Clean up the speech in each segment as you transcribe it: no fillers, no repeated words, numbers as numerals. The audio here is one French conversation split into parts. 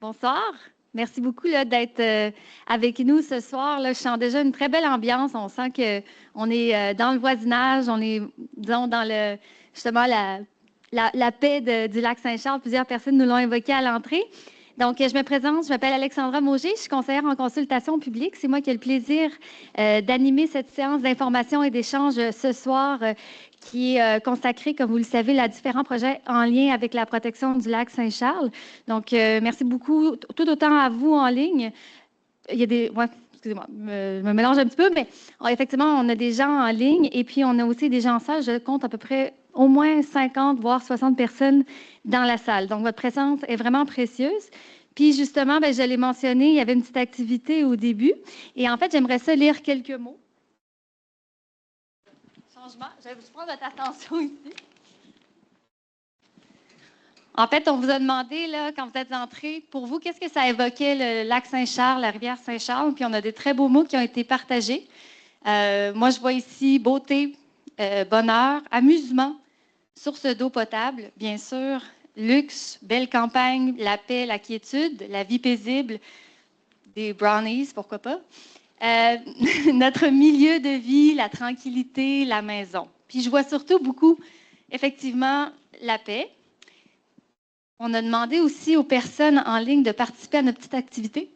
Bonsoir. Merci beaucoup d'être avec nous ce soir. Là, je sens déjà une très belle ambiance. On sent qu'on est dans le voisinage, on est, disons, dans justement la paix du lac Saint-Charles. Plusieurs personnes nous l'ont évoqué à l'entrée. Donc, je me présente, je m'appelle Alexandra Mauger, je suis conseillère en consultation publique. C'est moi qui ai le plaisir d'animer cette séance d'information et d'échange ce soir qui est consacrée, comme vous le savez, à différents projets en lien avec la protection du lac Saint-Charles. Donc, merci beaucoup, tout autant à vous en ligne. Il y a des... Ouais, excusez-moi, je me mélange un petit peu, mais effectivement, on a des gens en ligne et puis on a aussi des gens en salle. Je compte à peu près au moins 50, voire 60 personnes dans la salle. Donc, votre présence est vraiment précieuse. Puis, justement, je l'ai mentionné, il y avait une petite activité au début. Et en fait, j'aimerais ça lire quelques mots. Changement. Je vais vous prendre votre attention ici. En fait, on vous a demandé, là, quand vous êtes entrés, pour vous, qu'est-ce que ça évoquait le lac Saint-Charles, la rivière Saint-Charles? Puis on a des très beaux mots qui ont été partagés. Moi, je vois ici beauté, bonheur, amusement, source d'eau potable, bien sûr, luxe, belle campagne, la paix, la quiétude, la vie paisible, des brownies, pourquoi pas. Notre milieu de vie, la tranquillité, la maison. Puis je vois surtout beaucoup, effectivement, la paix. On a demandé aussi aux personnes en ligne de participer à notre petite activité.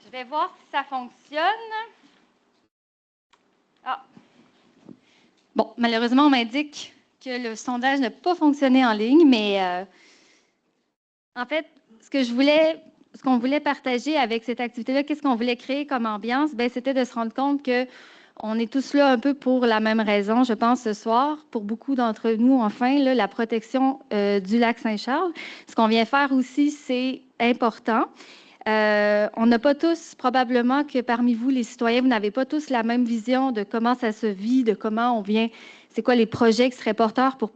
Je vais voir si ça fonctionne. Ah. Bon, malheureusement, on m'indique que le sondage n'a pas fonctionné en ligne, mais en fait, ce qu'on voulait partager avec cette activité-là, qu'est-ce qu'on voulait créer comme ambiance? C'était de se rendre compte que on est tous là un peu pour la même raison, je pense, ce soir. Pour beaucoup d'entre nous, enfin, là, la protection du lac Saint-Charles. Ce qu'on vient faire aussi, c'est important. On n'a pas tous, probablement que parmi vous, les citoyens, vous n'avez pas tous la même vision de comment ça se vit, de comment on vient, c'est quoi les projets qui seraient porteurs pour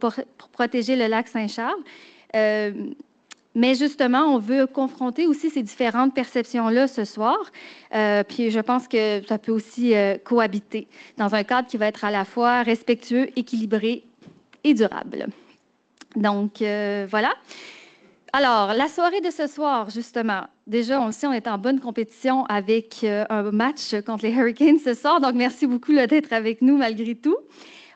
protéger le lac Saint-Charles. Mais justement, on veut confronter aussi ces différentes perceptions-là ce soir. Puis je pense que ça peut aussi cohabiter dans un cadre qui va être à la fois respectueux, équilibré et durable. Donc, voilà. Alors, la soirée de ce soir, justement, déjà, on le sait, on est en bonne compétition avec un match contre les Hurricanes ce soir. Donc, merci beaucoup d'être avec nous malgré tout.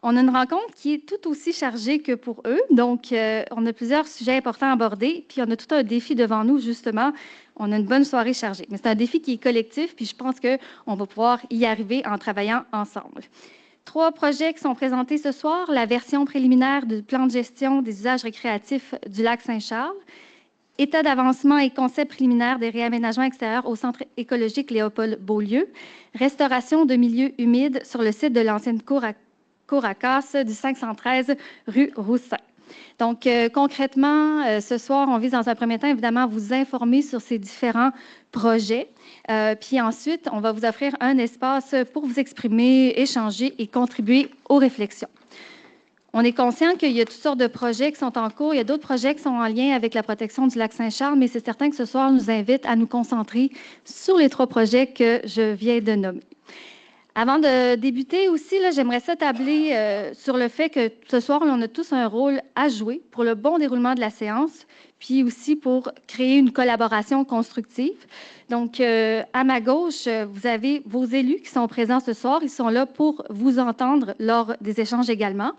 On a une rencontre qui est tout aussi chargée que pour eux. Donc, on a plusieurs sujets importants à aborder. Puis, on a tout un défi devant nous, justement. On a une bonne soirée chargée. Mais c'est un défi qui est collectif. Puis, je pense qu'on va pouvoir y arriver en travaillant ensemble. 3 projets qui sont présentés ce soir. La version préliminaire du plan de gestion des usages récréatifs du lac Saint-Charles. État d'avancement et concept préliminaire des réaménagements extérieurs au centre écologique Léopold-Beaulieu. Restauration de milieux humides sur le site de l'ancienne cour à casse du 513 rue Roussin. Donc, concrètement, ce soir, on vise dans un premier temps, évidemment, à vous informer sur ces différents projets. Puis ensuite, on va vous offrir un espace pour vous exprimer, échanger et contribuer aux réflexions. On est conscient qu'il y a toutes sortes de projets qui sont en cours. Il y a d'autres projets qui sont en lien avec la protection du lac Saint-Charles, mais c'est certain que ce soir, on nous invite à nous concentrer sur les 3 projets que je viens de nommer. Avant de débuter aussi, j'aimerais ça tabler sur le fait que ce soir, on a tous un rôle à jouer pour le bon déroulement de la séance, puis aussi pour créer une collaboration constructive. Donc, à ma gauche, vous avez vos élus qui sont présents ce soir. Ils sont là pour vous entendre lors des échanges également.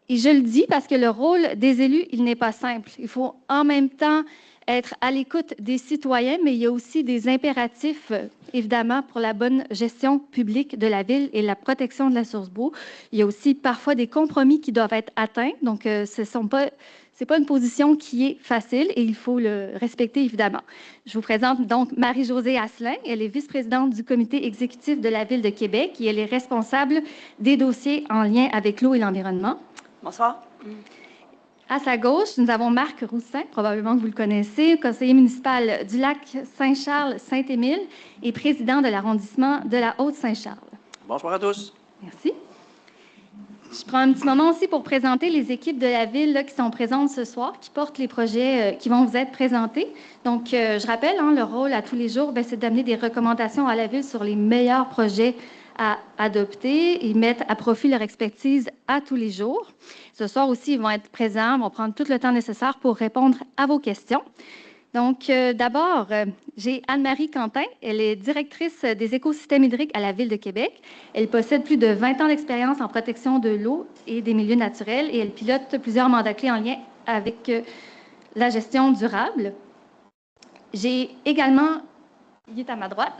Et je le dis parce que le rôle des élus, il n'est pas simple. Il faut en même temps être à l'écoute des citoyens, mais il y a aussi des impératifs, évidemment, pour la bonne gestion publique de la ville et la protection de la source d'eau. Il y a aussi parfois des compromis qui doivent être atteints. Donc, c'est pas une position qui est facile et il faut le respecter, évidemment. Je vous présente donc Marie-Josée Asselin. Elle est vice-présidente du comité exécutif de la Ville de Québec et elle est responsable des dossiers en lien avec l'eau et l'environnement. Bonsoir. À sa gauche, nous avons Marc Roussin, probablement que vous le connaissez, conseiller municipal du lac Saint-Charles-Saint-Émile et président de l'arrondissement de la Haute-Saint-Charles. Bonsoir à tous. Merci. Je prends un petit moment aussi pour présenter les équipes de la Ville qui sont présentes ce soir, qui portent les projets qui vont vous être présentés. Donc, je rappelle, le rôle à tous les jours, c'est d'amener des recommandations à la Ville sur les meilleurs projets à adopter. Ils mettent à profit leur expertise à tous les jours. Ce soir aussi, ils vont être présents, vont prendre tout le temps nécessaire pour répondre à vos questions. Donc, d'abord, j'ai Anne-Marie Quentin. Elle est directrice des écosystèmes hydriques à la Ville de Québec. Elle possède plus de 20 ans d'expérience en protection de l'eau et des milieux naturels et elle pilote plusieurs mandats clés en lien avec la gestion durable. J'ai également, il est à ma droite,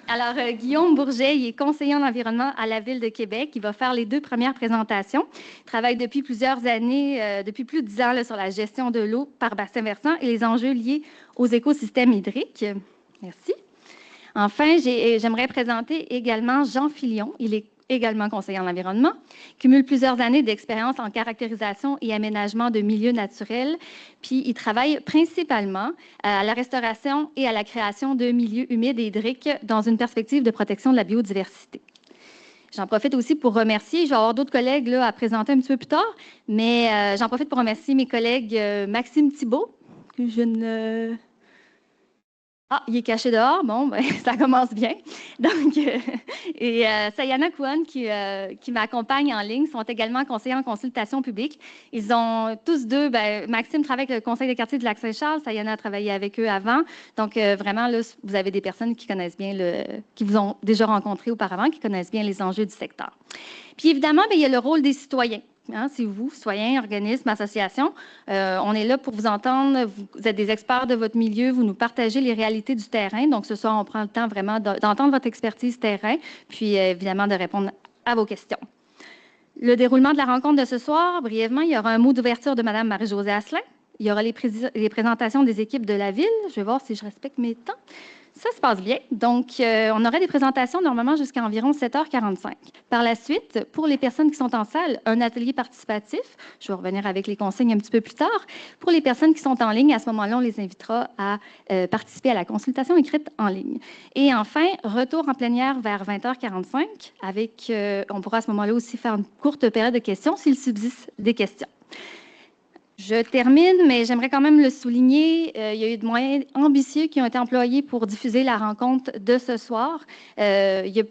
alors Guillaume Bourget, il est conseiller en environnement à la Ville de Québec. Il va faire les 2 premières présentations. Il travaille depuis plusieurs années, depuis plus de 10 ans, là, sur la gestion de l'eau par bassin versant et les enjeux liés aux écosystèmes hydriques. Merci. Enfin, j'aimerais présenter également Jean Filion. Il est également conseiller en environnement, cumule plusieurs années d'expérience en caractérisation et aménagement de milieux naturels, puis il travaille principalement à la restauration et à la création de milieux humides et hydriques dans une perspective de protection de la biodiversité. J'en profite aussi pour remercier, je vais avoir d'autres collègues là, à présenter un petit peu plus tard, mais j'en profite pour remercier mes collègues Maxime Thibault, que je ne... Ah, il est caché dehors. Bon, ben, ça commence bien. Donc, et Sayana Kouan, qui m'accompagne en ligne, sont également conseillers en consultation publique. Ils ont tous deux, ben, Maxime travaille avec le conseil de quartier de Lac-Saint-Charles, Sayana a travaillé avec eux avant. Donc, vraiment, là, vous avez des personnes qui connaissent bien, qui vous ont déjà rencontré auparavant, qui connaissent bien les enjeux du secteur. Puis, évidemment, bien, il y a le rôle des citoyens. Hein, c'est vous, citoyens, organismes, associations. On est là pour vous entendre. Vous êtes des experts de votre milieu. Vous nous partagez les réalités du terrain. Donc, ce soir, on prend le temps vraiment d'entendre votre expertise terrain, puis évidemment de répondre à vos questions. Le déroulement de la rencontre de ce soir, brièvement, il y aura un mot d'ouverture de Mme Marie-Josée Asselin. Il y aura les présentations des équipes de la Ville. Je vais voir si je respecte mes temps. Ça se passe bien. Donc, on aurait des présentations normalement jusqu'à environ 7h45. Par la suite, pour les personnes qui sont en salle, un atelier participatif. Je vais revenir avec les consignes un petit peu plus tard. Pour les personnes qui sont en ligne, à ce moment-là, on les invitera à participer à la consultation écrite en ligne. Et enfin, retour en plénière vers 20h45 avec, on pourra à ce moment-là aussi faire une courte période de questions s'il subsiste des questions. Je termine, mais j'aimerais quand même le souligner. Il y a eu de moyens ambitieux qui ont été employés pour diffuser la rencontre de ce soir. Il y a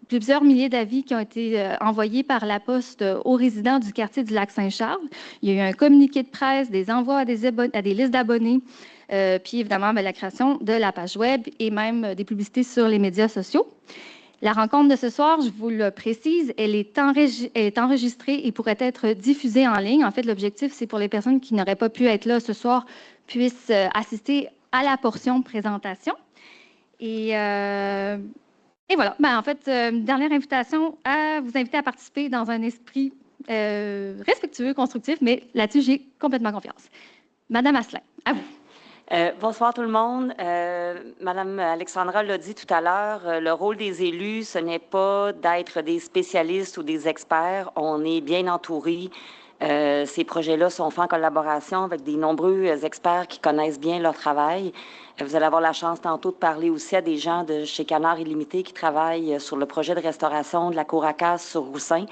plusieurs milliers d'avis qui ont été envoyés par la Poste aux résidents du quartier du Lac-Saint-Charles. Il y a eu un communiqué de presse, des envois à des listes d'abonnés, puis évidemment la création de la page web et même des publicités sur les médias sociaux. La rencontre de ce soir, je vous le précise, elle est enregistrée et pourrait être diffusée en ligne. En fait, l'objectif, c'est pour les personnes qui n'auraient pas pu être là ce soir, puissent assister à la portion présentation. Et voilà. Ben, en fait, dernière invitation à vous inviter à participer dans un esprit respectueux, constructif, mais là-dessus, j'ai complètement confiance. Madame Asselin, à vous. Bonsoir tout le monde. Madame Alexandra l'a dit tout à l'heure, le rôle des élus, ce n'est pas d'être des spécialistes ou des experts. On est bien entourés. Ces projets-là sont faits en collaboration avec des nombreux experts qui connaissent bien leur travail. Vous allez avoir la chance tantôt de parler aussi à des gens de chez Canard Illimité qui travaillent sur le projet de restauration de la cour à casse sur Roussin.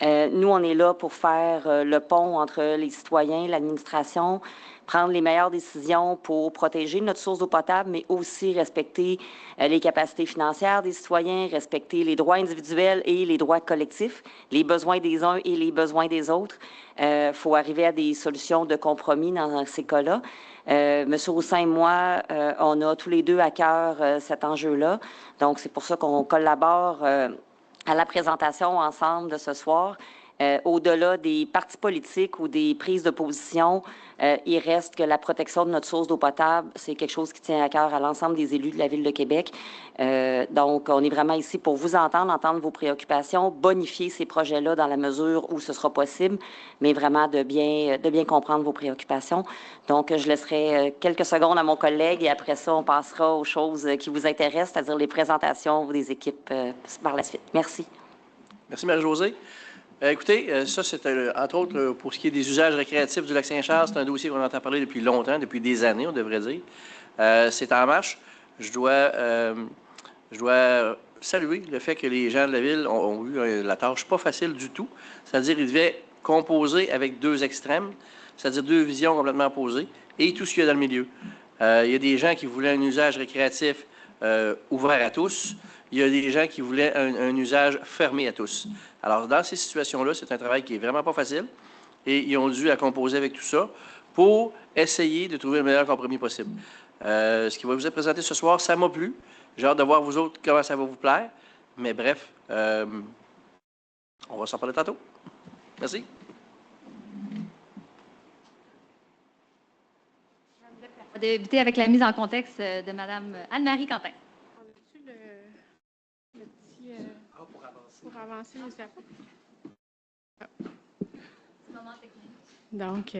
Nous, on est là pour faire le pont entre les citoyens, l'administration, prendre les meilleures décisions pour protéger notre source d'eau potable, mais aussi respecter les capacités financières des citoyens, respecter les droits individuels et les droits collectifs, les besoins des uns et les besoins des autres. Il faut arriver à des solutions de compromis dans ces cas-là. Monsieur Roussin et moi, on a tous les deux à cœur cet enjeu-là. Donc, c'est pour ça qu'on collabore à la présentation ensemble de ce soir. Au-delà des partis politiques ou des prises de position, il reste que la protection de notre source d'eau potable, c'est quelque chose qui tient à cœur à l'ensemble des élus de la Ville de Québec. Donc, on est vraiment ici pour vous entendre vos préoccupations, bonifier ces projets-là dans la mesure où ce sera possible, mais vraiment de bien comprendre vos préoccupations. Donc, je laisserai quelques secondes à mon collègue et après ça, on passera aux choses qui vous intéressent, c'est-à-dire les présentations des équipes par la suite. Merci. Merci, Marie-Josée. Écoutez, ça, c'est entre autres pour ce qui est des usages récréatifs du Lac-Saint-Charles, c'est un dossier qu'on entend parler depuis longtemps, depuis des années, on devrait dire. C'est en marche. Je dois saluer le fait que les gens de la Ville ont eu la tâche pas facile du tout. C'est-à-dire qu'ils devaient composer avec deux extrêmes, c'est-à-dire deux visions complètement opposées, et tout ce qu'il y a dans le milieu. Il y a des gens qui voulaient un usage récréatif ouvert à tous. il y a des gens qui voulaient un usage fermé à tous. Alors, dans ces situations-là, c'est un travail qui est vraiment pas facile et ils ont dû à composer avec tout ça pour essayer de trouver le meilleur compromis possible. Ce qui va vous être présenté ce soir, ça m'a plu. J'ai hâte de voir vous autres comment ça va vous plaire. Mais bref, on va s'en parler tantôt. Merci. On va débuter avec la mise en contexte de Mme Anne-Marie Quentin. On a-tu le petit... pour avancer les affaires? Moment technique. Donc,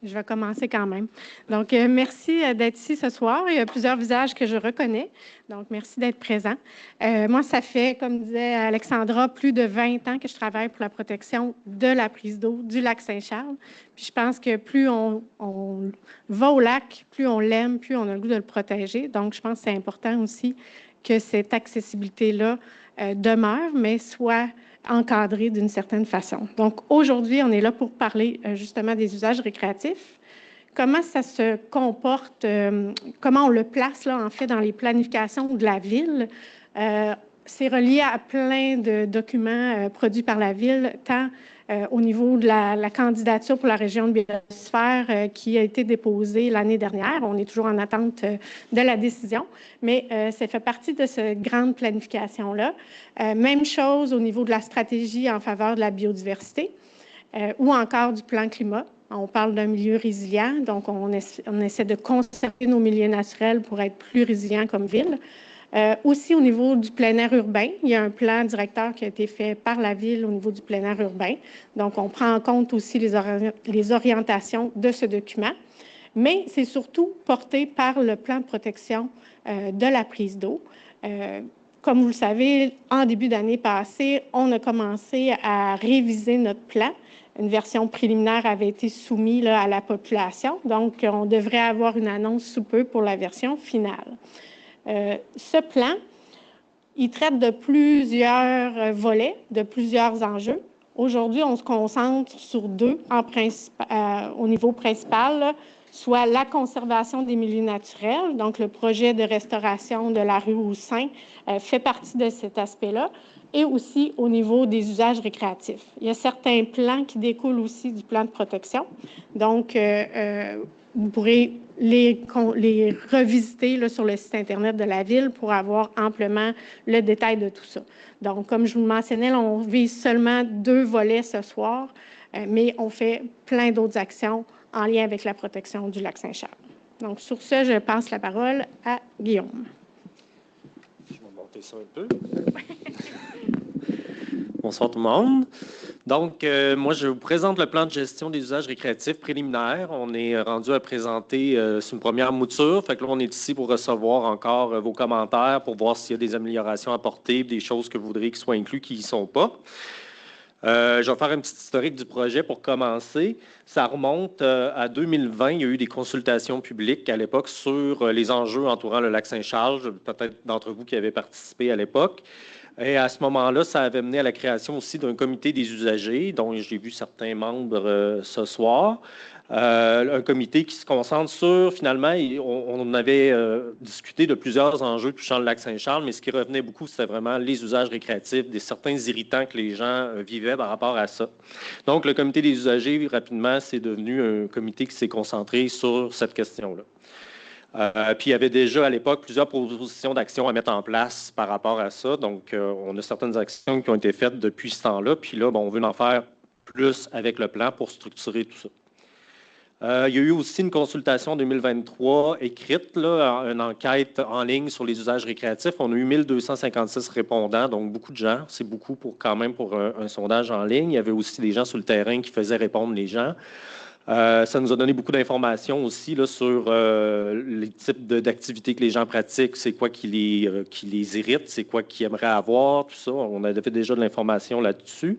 je vais commencer quand même. Donc, merci d'être ici ce soir. Il y a plusieurs visages que je reconnais. Donc, merci d'être présent. Moi, ça fait, comme disait Alexandra, plus de 20 ans que je travaille pour la protection de la prise d'eau du lac Saint-Charles. Puis, je pense que plus on va au lac, plus on l'aime, plus on a le goût de le protéger. Donc, je pense que c'est important aussi que cette accessibilité-là demeure, mais soit encadré d'une certaine façon. Donc, aujourd'hui, on est là pour parler justement des usages récréatifs. Comment ça se comporte, comment on le place, là, en fait, dans les planifications de la ville. C'est relié à plein de documents produits par la ville, tant au niveau de la candidature pour la région de biosphère qui a été déposée l'année dernière. On est toujours en attente de la décision, mais ça fait partie de cette grande planification-là. Même chose au niveau de la stratégie en faveur de la biodiversité ou encore du plan climat. On parle d'un milieu résilient, donc on essaie de conserver nos milieux naturels pour être plus résilients comme ville. Aussi, au niveau du plein air urbain, il y a un plan directeur qui a été fait par la Ville au niveau du plein air urbain. Donc, on prend en compte aussi les orientations de ce document. Mais c'est surtout porté par le plan de protection de la prise d'eau. Comme vous le savez, en début d'année passée, on a commencé à réviser notre plan. Une version préliminaire avait été soumise là, à la population. Donc, on devrait avoir une annonce sous peu pour la version finale. Ce plan, il traite de plusieurs volets, de plusieurs enjeux. Aujourd'hui, on se concentre sur deux au niveau principal, là, soit la conservation des milieux naturels, donc le projet de restauration de la rue Houssin fait partie de cet aspect-là, et aussi au niveau des usages récréatifs. Il y a certains plans qui découlent aussi du plan de protection. Donc, vous pourrez les revisiter là, sur le site Internet de la Ville pour avoir amplement le détail de tout ça. Donc, comme je vous le mentionnais, là, on vise seulement 2 volets ce soir, mais on fait plein d'autres actions en lien avec la protection du lac Saint-Charles. Donc, sur ce, je passe la parole à Guillaume. Je vais monter ça un peu. Bonsoir tout le monde. Donc, moi, je vous présente le plan de gestion des usages récréatifs préliminaire. On est rendu à présenter sur une première mouture. Fait que là, on est ici pour recevoir encore vos commentaires, pour voir s'il y a des améliorations apportées, des choses que vous voudriez qu'ils soient inclus qui n'y sont pas. Je vais faire un petit historique du projet pour commencer. Ça remonte à 2020. Il y a eu des consultations publiques à l'époque sur les enjeux entourant le lac Saint-Charles, peut-être d'entre vous qui avez participé à l'époque. Et à ce moment-là, ça avait mené à la création aussi d'un comité des usagers, dont j'ai vu certains membres ce soir. Un comité qui se concentre sur, finalement, on avait discuté de plusieurs enjeux touchant le lac Saint-Charles, mais ce qui revenait beaucoup, c'était vraiment les usages récréatifs, certains irritants que les gens vivaient par rapport à ça. Donc, le comité des usagers, rapidement, c'est devenu un comité qui s'est concentré sur cette question-là. Puis il y avait déjà à l'époque plusieurs propositions d'action à mettre en place par rapport à ça. Donc, on a certaines actions qui ont été faites depuis ce temps-là. Puis là, on veut en faire plus avec le plan pour structurer tout ça. Il y a eu aussi une consultation en 2023 écrite, là, une enquête en ligne sur les usages récréatifs. On a eu 1256 répondants, donc beaucoup de gens. C'est beaucoup quand même pour un sondage en ligne. Il y avait aussi des gens sur le terrain qui faisaient répondre les gens. Ça nous a donné beaucoup d'informations aussi là, sur les types d'activités que les gens pratiquent, c'est quoi qui les irrite, c'est quoi qu'ils aimeraient avoir, tout ça. On avait déjà de l'information là-dessus.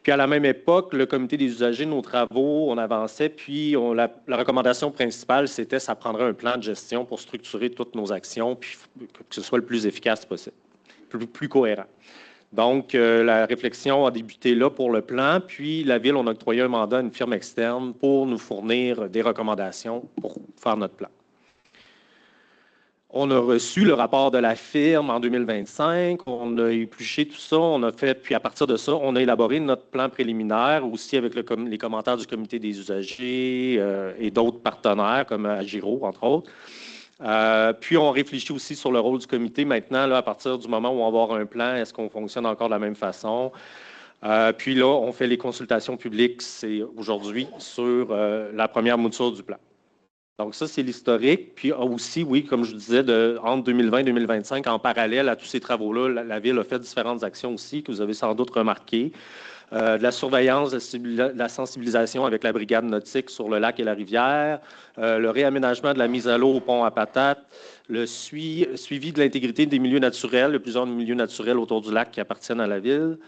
Puis à la même époque, le comité des usagers, nos travaux, on avançait, puis la recommandation principale, c'était ça prendrait un plan de gestion pour structurer toutes nos actions, puis que ce soit le plus efficace possible, plus cohérent. Donc, la réflexion a débuté là pour le plan, puis la Ville, on a octroyé un mandat à une firme externe pour nous fournir des recommandations pour faire notre plan. On a reçu le rapport de la firme en 2025, on a épluché tout ça, on a fait, puis à partir de ça, on a élaboré notre plan préliminaire, aussi avec les commentaires du comité des usagers et d'autres partenaires, comme Agiro, entre autres. Puis on réfléchit aussi sur le rôle du comité maintenant, là, à partir du moment où on va avoir un plan, est-ce qu'on fonctionne encore de la même façon? Puis là, on fait les consultations publiques, c'est aujourd'hui, sur la première mouture du plan. Donc ça, c'est l'historique. Puis aussi, oui, comme je disais, entre 2020 et 2025, en parallèle à tous ces travaux-là, la Ville a fait différentes actions aussi que vous avez sans doute remarquées. De la surveillance, de la sensibilisation avec la brigade nautique sur le lac et la rivière, le réaménagement de la mise à l'eau au pont à Patates, le suivi de l'intégrité des milieux naturels, de plusieurs milieux naturels autour du lac qui appartiennent à la Ville.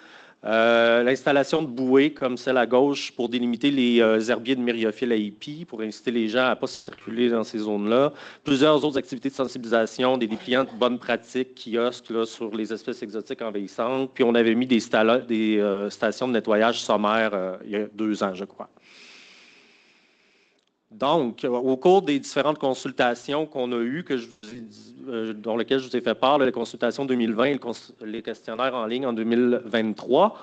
L'installation de bouées comme celle à gauche pour délimiter les herbiers de myriophylle à épis, pour inciter les gens à ne pas circuler dans ces zones-là. Plusieurs autres activités de sensibilisation, des dépliants de bonnes pratiques, kiosques là, sur les espèces exotiques envahissantes. Puis on avait mis des stations de nettoyage sommaire il y a 2 ans, je crois. Donc, au cours des différentes consultations qu'on a eues, dont lesquelles je vous ai fait part, les consultations 2020 et les questionnaires en ligne en 2023,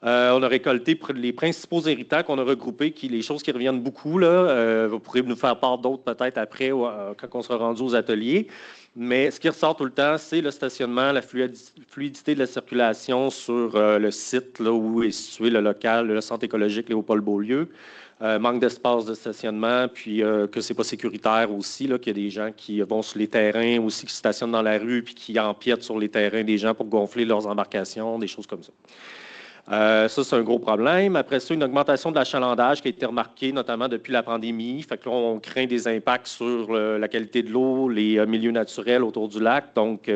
on a récolté les principaux héritants qu'on a regroupés, les choses qui reviennent beaucoup. Là, vous pourrez nous faire part d'autres peut-être après, quand on sera rendu aux ateliers. Mais ce qui ressort tout le temps, c'est le stationnement, la fluidité de la circulation sur le site là, où est situé le local, le centre écologique Léopold-Beaulieu. Manque d'espace de stationnement, puis que ce n'est pas sécuritaire aussi, qu'il y a des gens qui vont sur les terrains aussi, qui stationnent dans la rue, puis qui empiètent sur les terrains des gens pour gonfler leurs embarcations, des choses comme ça. Ça, c'est un gros problème. Après ça, une augmentation de l'achalandage qui a été remarquée, notamment depuis la pandémie. Fait que là, on craint des impacts sur la qualité de l'eau, les milieux naturels autour du lac. Donc,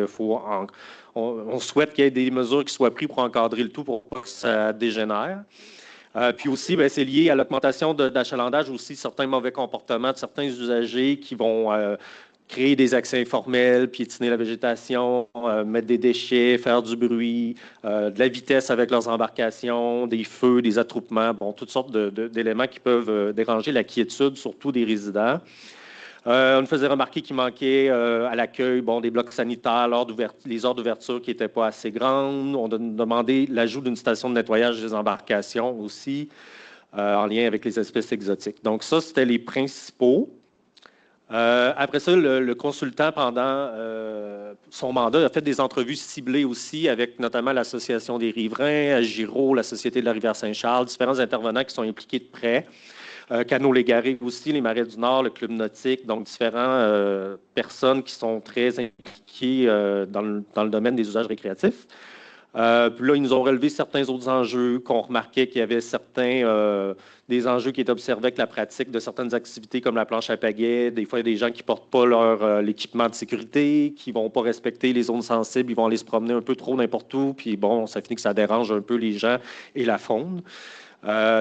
on souhaite qu'il y ait des mesures qui soient prises pour encadrer le tout pour pas que ça dégénère. Puis aussi, bien, c'est lié à l'augmentation d'achalandage aussi, certains mauvais comportements de certains usagers qui vont créer des accès informels, piétiner la végétation, mettre des déchets, faire du bruit, de la vitesse avec leurs embarcations, des feux, des attroupements, bon, toutes sortes d'éléments qui peuvent déranger la quiétude, surtout des résidents. On nous faisait remarquer qu'il manquait à l'accueil des blocs sanitaires, les heures d'ouverture qui n'étaient pas assez grandes. On a demandé l'ajout d'une station de nettoyage des embarcations aussi, en lien avec les espèces exotiques. Donc ça, c'était les principaux. Après ça, le consultant, pendant son mandat, a fait des entrevues ciblées aussi avec notamment l'Association des riverains, Agiro, la Société de la rivière Saint-Charles, différents intervenants qui sont impliqués de près. Canaux Légaré aussi, les Marais du Nord, le Club nautique, donc différentes personnes qui sont très impliquées dans le domaine des usages récréatifs. Puis là, ils nous ont relevé certains autres enjeux, qu'on remarquait qu'il y avait des enjeux qui étaient observés avec la pratique de certaines activités comme la planche à pagaie. Des fois, il y a des gens qui ne portent pas l'équipement de sécurité, qui ne vont pas respecter les zones sensibles, ils vont aller se promener un peu trop n'importe où, puis bon, ça finit que ça dérange un peu les gens et la faune.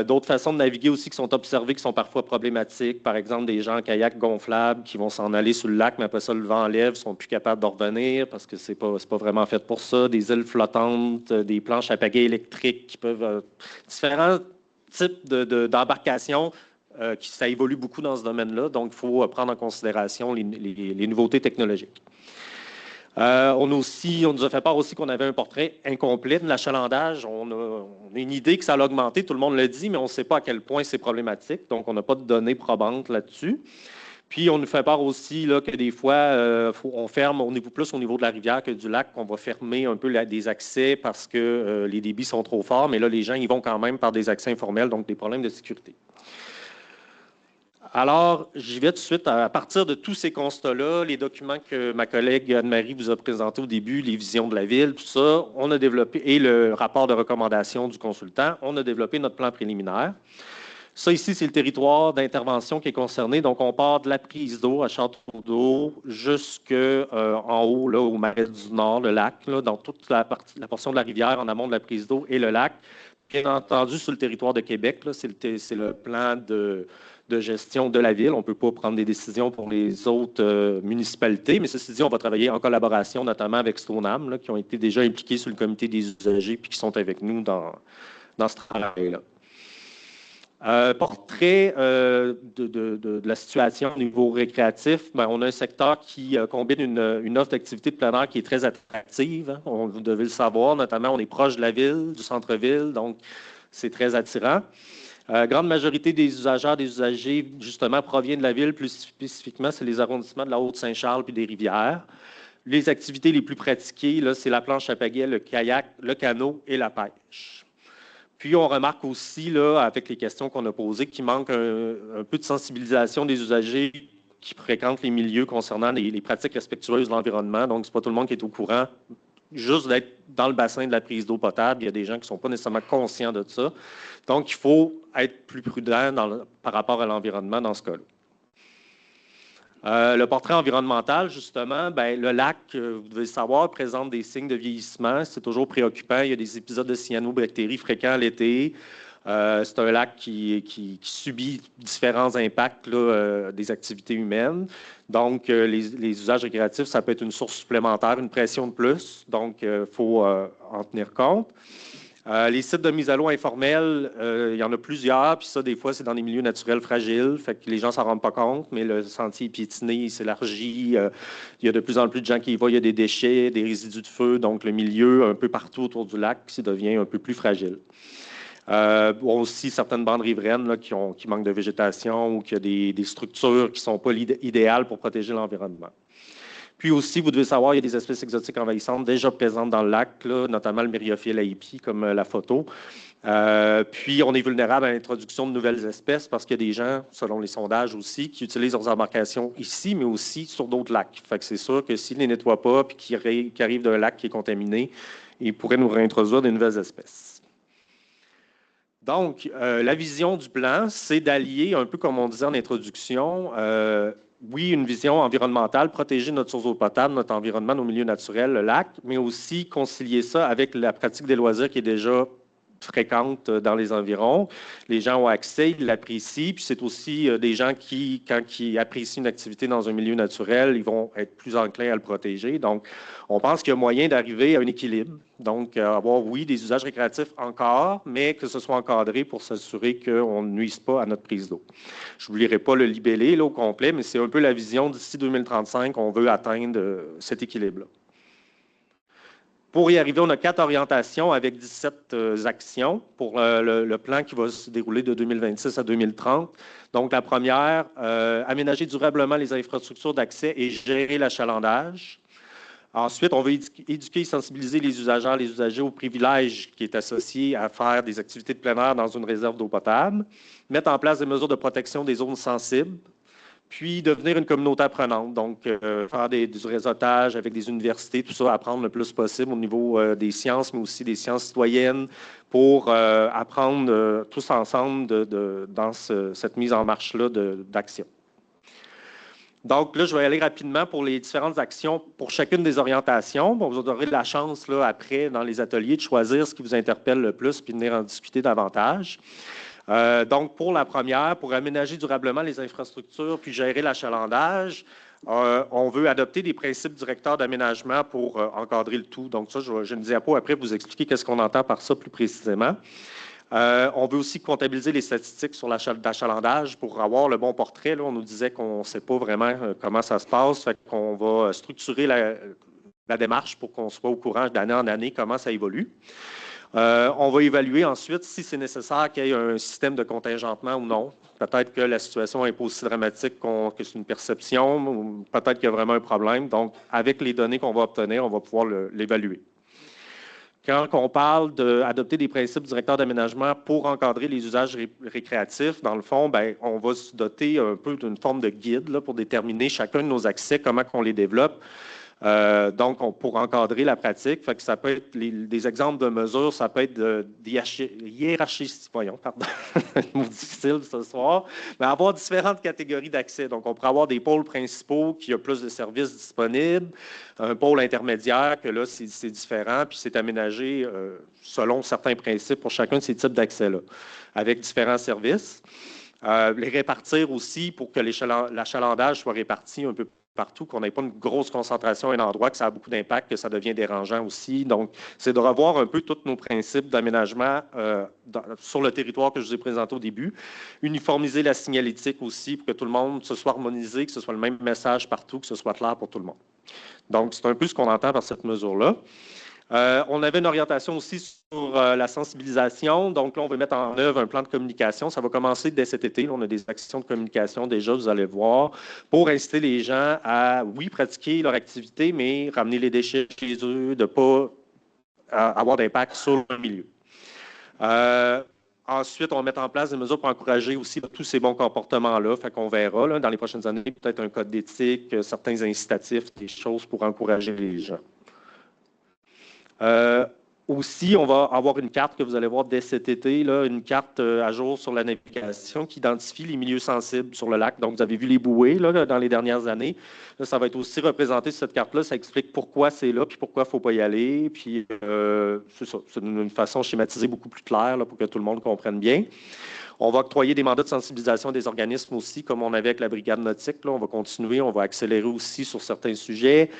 D'autres façons de naviguer aussi qui sont observées, qui sont parfois problématiques. Par exemple, des gens en kayak gonflable qui vont s'en aller sur le lac, mais après ça, le vent lève, ne sont plus capables de revenir parce que ce n'est pas vraiment fait pour ça. Des îles flottantes, des planches à pagaie électriques qui peuvent... différents types d'embarcations, ça évolue beaucoup dans ce domaine-là. Donc, il faut prendre en considération les nouveautés technologiques. On nous a fait part aussi qu'on avait un portrait incomplet de l'achalandage. On a une idée que ça a augmenté, tout le monde le dit, mais on ne sait pas à quel point c'est problématique. Donc, on n'a pas de données probantes là-dessus. Puis, on nous fait part aussi là, que des fois, on ferme plus au niveau de la rivière que du lac, qu'on va fermer un peu des accès parce que les débits sont trop forts. Mais là, les gens y vont quand même par des accès informels, donc des problèmes de sécurité. Alors, j'y vais tout de suite. À partir de tous ces constats-là, les documents que ma collègue Anne-Marie vous a présentés au début, les visions de la Ville, tout ça, on a développé, et le rapport de recommandation du consultant, on a développé notre plan préliminaire. Ça, ici, c'est le territoire d'intervention qui est concerné. Donc, on part de la prise d'eau à Château-d'Eau jusqu'en haut, là, au Marais du Nord, le lac, là, dans toute la portion de la rivière en amont de la prise d'eau et le lac. Bien entendu, sur le territoire de Québec, là, c'est le plan de gestion de la Ville. On ne peut pas prendre des décisions pour les autres municipalités, mais ceci dit, on va travailler en collaboration, notamment avec Stoneham, là, qui ont été déjà impliqués sur le comité des usagers puis qui sont avec nous dans ce travail-là. Portrait de la situation au niveau récréatif, bien, on a un secteur qui combine une offre d'activité de plein air qui est très attractive. Hein. Vous devez le savoir, notamment on est proche de la ville, du centre-ville, donc c'est très attirant. Grande majorité des usagers, des usagers, justement, provient de la ville. Plus spécifiquement, c'est les arrondissements de la Haute-Saint-Charles puis des rivières. Les activités les plus pratiquées, là, c'est la planche à pagaie, le kayak, le canot et la pêche. Puis, on remarque aussi, là, avec les questions qu'on a posées, qu'il manque un peu de sensibilisation des usagers qui fréquentent les milieux concernant les pratiques respectueuses de l'environnement. Donc, ce n'est pas tout le monde qui est au courant. Juste d'être dans le bassin de la prise d'eau potable, il y a des gens qui ne sont pas nécessairement conscients de ça. Donc, il faut être plus prudent par rapport à l'environnement dans ce cas-là. Le portrait environnemental, justement, bien, le lac, vous devez le savoir, présente des signes de vieillissement. C'est toujours préoccupant. Il y a des épisodes de cyanobactéries fréquents l'été. C'est un lac qui subit différents impacts là, des activités humaines. Donc, les usages récréatifs, ça peut être une source supplémentaire, une pression de plus. Donc, il faut en tenir compte. Les sites de mise à l'eau informels, il y en a plusieurs, puis ça, des fois, c'est dans des milieux naturels fragiles, fait que les gens ne s'en rendent pas compte, mais le sentier est piétiné, il s'élargit, il y a de plus en plus de gens qui y vont, il y a des déchets, des résidus de feu, donc le milieu, un peu partout autour du lac, ça devient un peu plus fragile. Aussi, certaines bandes riveraines là, qui manquent de végétation ou qui ont des structures qui ne sont pas idéales pour protéger l'environnement. Puis aussi, vous devez savoir, il y a des espèces exotiques envahissantes déjà présentes dans le lac, là, notamment le Myriophylle aipi, comme la photo. Puis, on est vulnérable à l'introduction de nouvelles espèces parce qu'il y a des gens, selon les sondages aussi, qui utilisent leurs embarcations ici, mais aussi sur d'autres lacs. Fait que c'est sûr que s'ils ne les nettoient pas puis qu'ils arrivent d'un lac qui est contaminé, ils pourraient nous réintroduire des nouvelles espèces. Donc, la vision du plan, c'est d'allier, un peu comme on disait en introduction, oui, une vision environnementale, protéger notre source d'eau potable, notre environnement, nos milieux naturels, le lac, mais aussi concilier ça avec la pratique des loisirs qui est déjà fréquente dans les environs. Les gens ont accès, ils l'apprécient, puis c'est aussi des gens qui, quand ils apprécient une activité dans un milieu naturel, ils vont être plus enclins à le protéger. Donc, on pense qu'il y a moyen d'arriver à un équilibre. Donc, avoir, oui, des usages récréatifs encore, mais que ce soit encadré pour s'assurer qu'on ne nuise pas à notre prise d'eau. Je ne vous lirai pas le libellé là, au complet, mais c'est un peu la vision d'ici 2035, on veut atteindre cet équilibre-là. Pour y arriver, on a 4 orientations avec 17 actions pour le plan qui va se dérouler de 2026 à 2030. Donc, la première, aménager durablement les infrastructures d'accès et gérer l'achalandage. Ensuite, on va éduquer et sensibiliser les usagers aux privilèges qui est associé à faire des activités de plein air dans une réserve d'eau potable, mettre en place des mesures de protection des zones sensibles, puis devenir une communauté apprenante, donc faire du réseautage avec des universités, tout ça, apprendre le plus possible au niveau des sciences, mais aussi des sciences citoyennes pour apprendre tous ensemble dans cette mise en marche-là d'action. Donc là, je vais aller rapidement pour les différentes actions pour chacune des orientations. Bon, vous aurez la chance, là, après, dans les ateliers, de choisir ce qui vous interpelle le plus puis de venir en discuter davantage. Donc, pour la première, pour aménager durablement les infrastructures puis gérer l'achalandage, on veut adopter des principes directeurs d'aménagement pour encadrer le tout. Donc, ça, j'ai une diapo après pour vous expliquer qu'est-ce qu'on entend par ça plus précisément. On veut aussi comptabiliser les statistiques sur l'achalandage pour avoir le bon portrait. Là, on nous disait qu'on ne sait pas vraiment comment ça se passe. Fait qu'on va structurer la démarche pour qu'on soit au courant d'année en année comment ça évolue. On va évaluer ensuite si c'est nécessaire qu'il y ait un système de contingentement ou non. Peut-être que la situation n'est pas aussi dramatique que c'est une perception, ou peut-être qu'il y a vraiment un problème. Donc, avec les données qu'on va obtenir, on va pouvoir l'évaluer. Quand on parle d'adopter des principes directeurs d'aménagement pour encadrer les usages récréatifs, dans le fond, bien, on va se doter un peu d'une forme de guide là, pour déterminer chacun de nos accès, comment on les développe. Donc, pour encadrer la pratique, fait que ça peut être des exemples de mesures, ça peut être hiérarchie, voyons, pardon, un mot difficile ce soir, mais avoir différentes catégories d'accès. Donc, on pourrait avoir des pôles principaux qui ont plus de services disponibles, un pôle intermédiaire que là, c'est différent, puis c'est aménagé selon certains principes pour chacun de ces types d'accès-là, avec différents services. Les répartir aussi pour que l'achalandage soit réparti un peu partout, qu'on n'ait pas une grosse concentration à un endroit, que ça a beaucoup d'impact, que ça devient dérangeant aussi. Donc, c'est de revoir un peu tous nos principes d'aménagement sur le territoire que je vous ai présenté au début. Uniformiser la signalétique aussi pour que tout le monde se soit harmonisé, que ce soit le même message partout, que ce soit clair pour tout le monde. Donc, c'est un peu ce qu'on entend par cette mesure-là. On avait une orientation aussi sur la sensibilisation. Donc là, on veut mettre en œuvre un plan de communication. Ça va commencer dès cet été. Là, on a des actions de communication déjà, vous allez voir, pour inciter les gens à, oui, pratiquer leur activité, mais ramener les déchets chez eux, de ne pas avoir d'impact sur le milieu. Ensuite, on va mettre en place des mesures pour encourager aussi tous ces bons comportements-là. Fait qu'on verra là, dans les prochaines années, peut-être un code d'éthique, certains incitatifs, des choses pour encourager les gens. Aussi, on va avoir une carte que vous allez voir dès cet été, là, une carte à jour sur la navigation qui identifie les milieux sensibles sur le lac. Donc, vous avez vu les bouées là, dans les dernières années. Là, ça va être aussi représenté sur cette carte-là. Ça explique pourquoi c'est là, puis pourquoi il ne faut pas y aller. Puis, c'est ça. C'est une façon schématisée beaucoup plus claire là, pour que tout le monde comprenne bien. On va octroyer des mandats de sensibilisation à des organismes aussi, comme on avait avec la brigade nautique. Là, on va continuer, on va accélérer aussi sur certains sujets.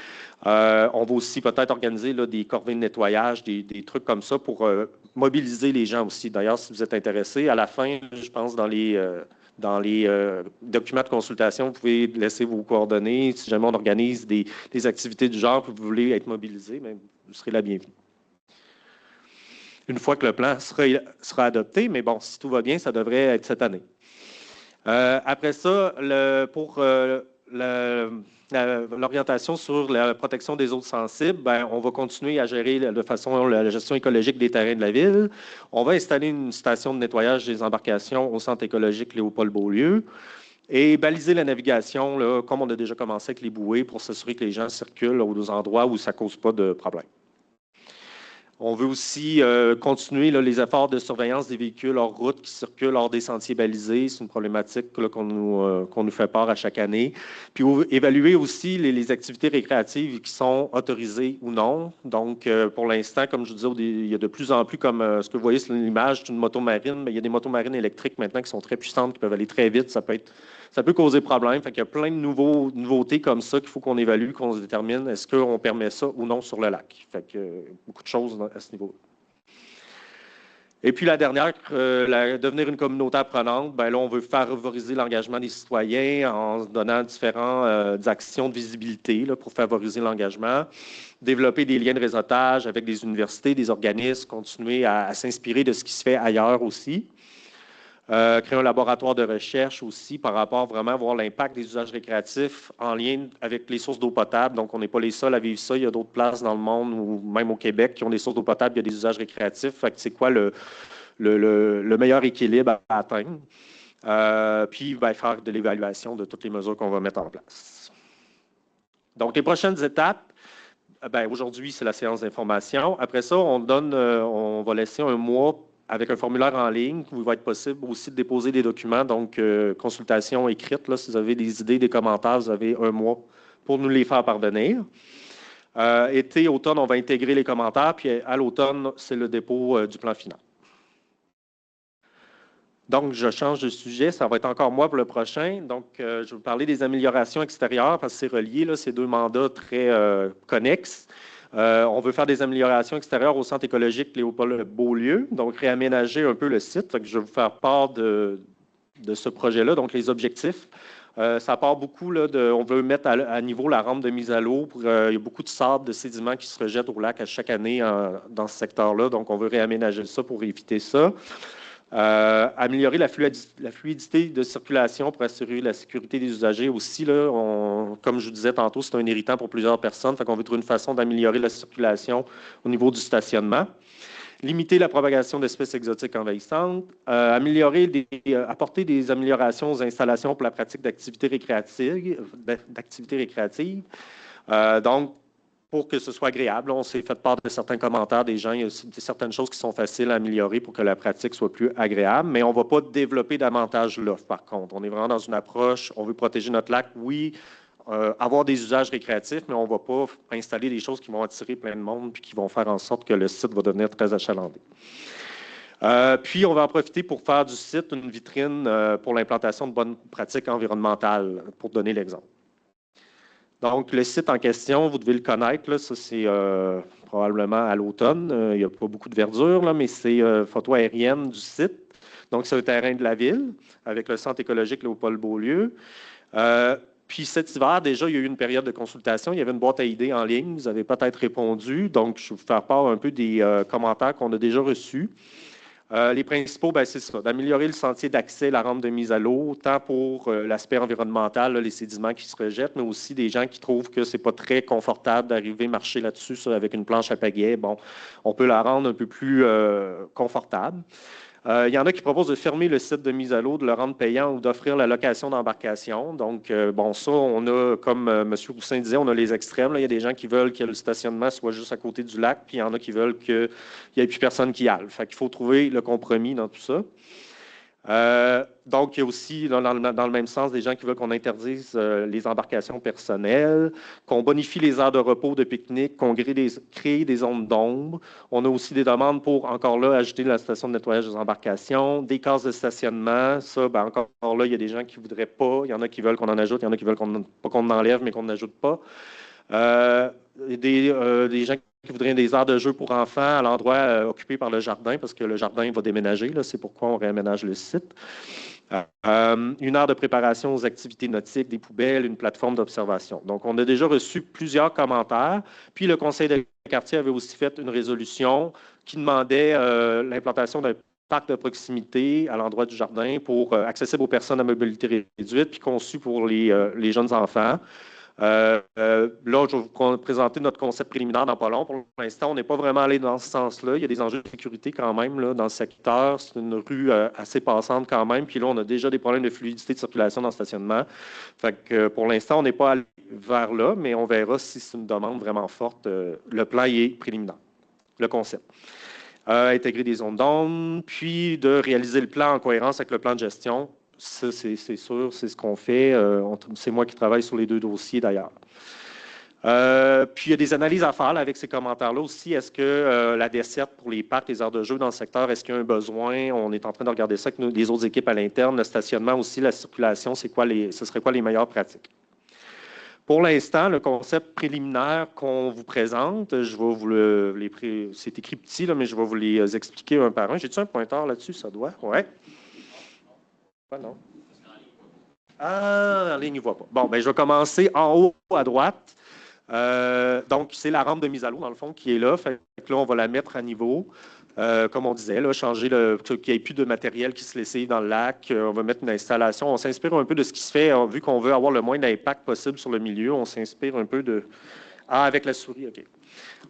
On va aussi peut-être organiser là, des corvées de nettoyage, des trucs comme ça pour mobiliser les gens aussi. D'ailleurs, si vous êtes intéressés, à la fin, je pense, dans les documents de consultation, vous pouvez laisser vos coordonnées. Si jamais on organise des activités du genre, vous voulez être mobilisé, bien, vous serez la bienvenue. Une fois que le plan sera adopté, mais bon, si tout va bien, ça devrait être cette année. Après ça, pour l'orientation sur la protection des eaux sensibles, bien, on va continuer à gérer de façon la gestion écologique des terrains de la ville. On va installer une station de nettoyage des embarcations au centre écologique Léopold-Beaulieu et baliser la navigation, là, comme on a déjà commencé avec les bouées, pour s'assurer que les gens circulent aux endroits où ça ne cause pas de problème. On veut aussi continuer là, les efforts de surveillance des véhicules hors route qui circulent hors des sentiers balisés. C'est une problématique qu'on nous fait part à chaque année. Puis évaluer aussi les activités récréatives qui sont autorisées ou non. Donc, pour l'instant, comme je vous disais, il y a de plus en plus, comme ce que vous voyez sur l'image d'une moto marine, mais il y a des motos marines électriques maintenant qui sont très puissantes, qui peuvent aller très vite. Ça peut causer problème. Fait qu'il y a plein de nouveautés comme ça qu'il faut qu'on évalue, qu'on se détermine est-ce qu'on permet ça ou non sur le lac. Fait que beaucoup de choses à ce niveau. Et puis la dernière, devenir une communauté apprenante, bien là, on veut favoriser l'engagement des citoyens en donnant différentes actions de visibilité là, pour favoriser l'engagement, développer des liens de réseautage avec des universités, des organismes, continuer à s'inspirer de ce qui se fait ailleurs aussi. Créer un laboratoire de recherche aussi par rapport vraiment à voir l'impact des usages récréatifs en lien avec les sources d'eau potable. Donc, on n'est pas les seuls à vivre ça. Il y a d'autres places dans le monde ou même au Québec qui ont des sources d'eau potable, il y a des usages récréatifs. Fait que c'est quoi le meilleur équilibre à atteindre? Puis, bien, faire de l'évaluation de toutes les mesures qu'on va mettre en place. Donc, les prochaines étapes, bien, aujourd'hui, c'est la séance d'information. Après ça, on va laisser un mois avec un formulaire en ligne où il va être possible aussi de déposer des documents, donc consultation écrite. Là, si vous avez des idées, des commentaires, vous avez un mois pour nous les faire parvenir. Été, automne, on va intégrer les commentaires, puis à l'automne, c'est le dépôt du plan final. Donc, je change de sujet, ça va être encore moi pour le prochain. Donc, je vais vous parler des améliorations extérieures parce que c'est relié, là, ces deux mandats très connexes. On veut faire des améliorations extérieures au centre écologique Léopold-Beaulieu, donc réaménager un peu le site. Je vais vous faire part de ce projet-là, donc les objectifs. Ça part beaucoup, là, on veut mettre à niveau la rampe de mise à l'eau. Il y a beaucoup de sable, de sédiments qui se rejettent au lac à chaque année dans ce secteur-là, donc on veut réaménager ça pour éviter ça. Améliorer la fluidité de circulation pour assurer la sécurité des usagers aussi. Là, comme je vous disais tantôt, c'est un irritant pour plusieurs personnes. Fait qu'on veut trouver une façon d'améliorer la circulation au niveau du stationnement. Limiter la propagation d'espèces exotiques envahissantes. Apporter des améliorations aux installations pour la pratique d'activités récréatives. Donc, pour que ce soit agréable. On s'est fait part de certains commentaires des gens. Il y a aussi certaines choses qui sont faciles à améliorer pour que la pratique soit plus agréable, mais on ne va pas développer davantage l'offre, par contre. On est vraiment dans une approche, on veut protéger notre lac, oui, avoir des usages récréatifs, mais on ne va pas installer des choses qui vont attirer plein de monde puis qui vont faire en sorte que le site va devenir très achalandé. Puis, on va en profiter pour faire du site une vitrine pour l'implantation de bonnes pratiques environnementales, pour donner l'exemple. Donc, le site en question, vous devez le connaître, là, ça c'est probablement à l'automne. Il n'y a pas beaucoup de verdure, là, mais c'est photo aérienne du site. Donc, c'est un terrain de la ville avec le centre écologique Léopold-Beaulieu. Puis cet hiver, déjà, il y a eu une période de consultation. Il y avait une boîte à idées en ligne. Vous avez peut-être répondu. Donc, je vais vous faire part un peu des commentaires qu'on a déjà reçus. Les principaux, c'est ça, d'améliorer le sentier d'accès, la rampe de mise à l'eau, tant pour l'aspect environnemental, là, les sédiments qui se rejettent, mais aussi des gens qui trouvent que ce n'est pas très confortable d'arriver marcher là-dessus avec une planche à pagaie. Bon, on peut la rendre un peu plus confortable. Il y en a qui proposent de fermer le site de mise à l'eau, de le rendre payant ou d'offrir la location d'embarcation. Donc, bon, ça, on a, comme M. Roussin disait, on a les extrêmes. Là. Il y a des gens qui veulent que le stationnement soit juste à côté du lac, puis il y en a qui veulent qu'il n'y ait plus personne qui aille. Fait qu'il faut trouver le compromis dans tout ça. Donc, il y a aussi, dans le même sens, des gens qui veulent qu'on interdise les embarcations personnelles, qu'on bonifie les aires de repos, de pique-nique, qu'on crée des zones d'ombre. On a aussi des demandes pour, encore là, ajouter la station de nettoyage des embarcations, des cases de stationnement. Ça, encore là, il y a des gens qui ne voudraient pas. Il y en a qui veulent qu'on en ajoute, il y en a qui veulent pas qu'on en enlève, mais qu'on n'ajoute pas. Des gens qui voudraient des aires de jeu pour enfants à l'endroit occupé par le jardin, parce que le jardin va déménager. C'est pourquoi on réaménage le site. Une aire de préparation aux activités nautiques, des poubelles, une plateforme d'observation. Donc, on a déjà reçu plusieurs commentaires. Puis, le conseil de quartier avait aussi fait une résolution qui demandait l'implantation d'un parc de proximité à l'endroit du jardin pour accessible aux personnes à mobilité réduite, puis conçu pour les jeunes enfants. Là, je vais vous présenter notre concept préliminaire dans pas long. Pour l'instant, on n'est pas vraiment allé dans ce sens-là. Il y a des enjeux de sécurité quand même là, dans le secteur. C'est une rue assez passante quand même. Puis là, on a déjà des problèmes de fluidité de circulation dans le stationnement. Fait que pour l'instant, on n'est pas allé vers là, mais on verra si c'est une demande vraiment forte. Le plan y est préliminaire, le concept. Intégrer des zones d'ombre, puis de réaliser le plan en cohérence avec le plan de gestion. Ça, c'est sûr, c'est ce qu'on fait. C'est moi qui travaille sur les 2 dossiers, d'ailleurs. Puis, il y a des analyses à faire là, avec ces commentaires-là aussi. Est-ce que la desserte pour les parcs, les aires de jeu dans le secteur, est-ce qu'il y a un besoin? On est en train de regarder ça avec les autres équipes à l'interne. Le stationnement aussi, la circulation, ce serait quoi les meilleures pratiques? Pour l'instant, le concept préliminaire qu'on vous présente, je vais vous c'est écrit petit, là, mais je vais vous les expliquer un par un. J'ai-tu un pointeur là-dessus? Ça doit? Oui. Non. Ah, en ligne, il ne voit pas. Bon, je vais commencer en haut à droite. Donc, c'est la rampe de mise à l'eau, dans le fond, qui est là. Fait que là, on va la mettre à niveau. Comme on disait, là, changer qu'il n'y ait plus de matériel qui se laisse dans le lac. On va mettre une installation. On s'inspire un peu de ce qui se fait. Vu qu'on veut avoir le moins d'impact possible sur le milieu, on s'inspire un peu de... Ah, avec la souris, OK.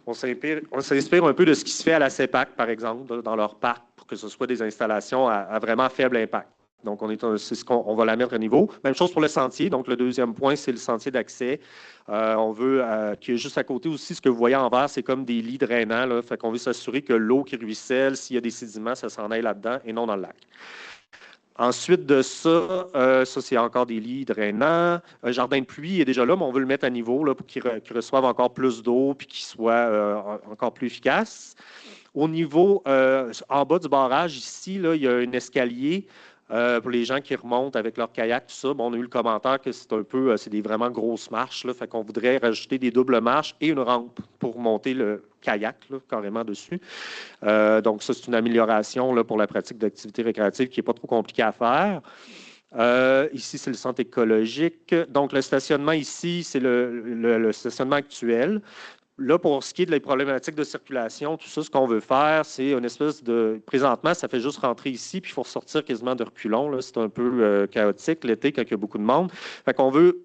On s'inspire un peu de ce qui se fait à la CEPAC, par exemple, dans leur parc, pour que ce soit des installations à vraiment faible impact. Donc, on va la mettre à niveau. Même chose pour le sentier. Donc, le deuxième point, c'est le sentier d'accès. On veut qu'il y ait juste à côté aussi, ce que vous voyez en vert, c'est comme des lits drainants. Là. Fait qu'on veut s'assurer que l'eau qui ruisselle, s'il y a des sédiments, ça s'en aille là-dedans et non dans le lac. Ensuite de ça, ça c'est encore des lits drainants. Un jardin de pluie est déjà là, mais on veut le mettre à niveau là, pour qu'il reçoive encore plus d'eau et qu'il soit encore plus efficace. Au niveau, en bas du barrage, ici, là, il y a un escalier. Pour les gens qui remontent avec leur kayak, tout ça, on a eu le commentaire que c'est des vraiment grosses marches. Là, fait qu'on voudrait rajouter des doubles marches et une rampe pour monter le kayak là, carrément dessus. Donc, ça, c'est une amélioration là, pour la pratique d'activité récréative qui n'est pas trop compliquée à faire. Ici, c'est le centre écologique. Donc, le stationnement ici, c'est le stationnement actuel. Là, pour ce qui est de les problématiques de circulation, tout ça, ce qu'on veut faire, c'est une espèce de... Présentement, ça fait juste rentrer ici, puis il faut ressortir quasiment de reculons. C'est un peu chaotique l'été quand il y a beaucoup de monde. Fait qu'on veut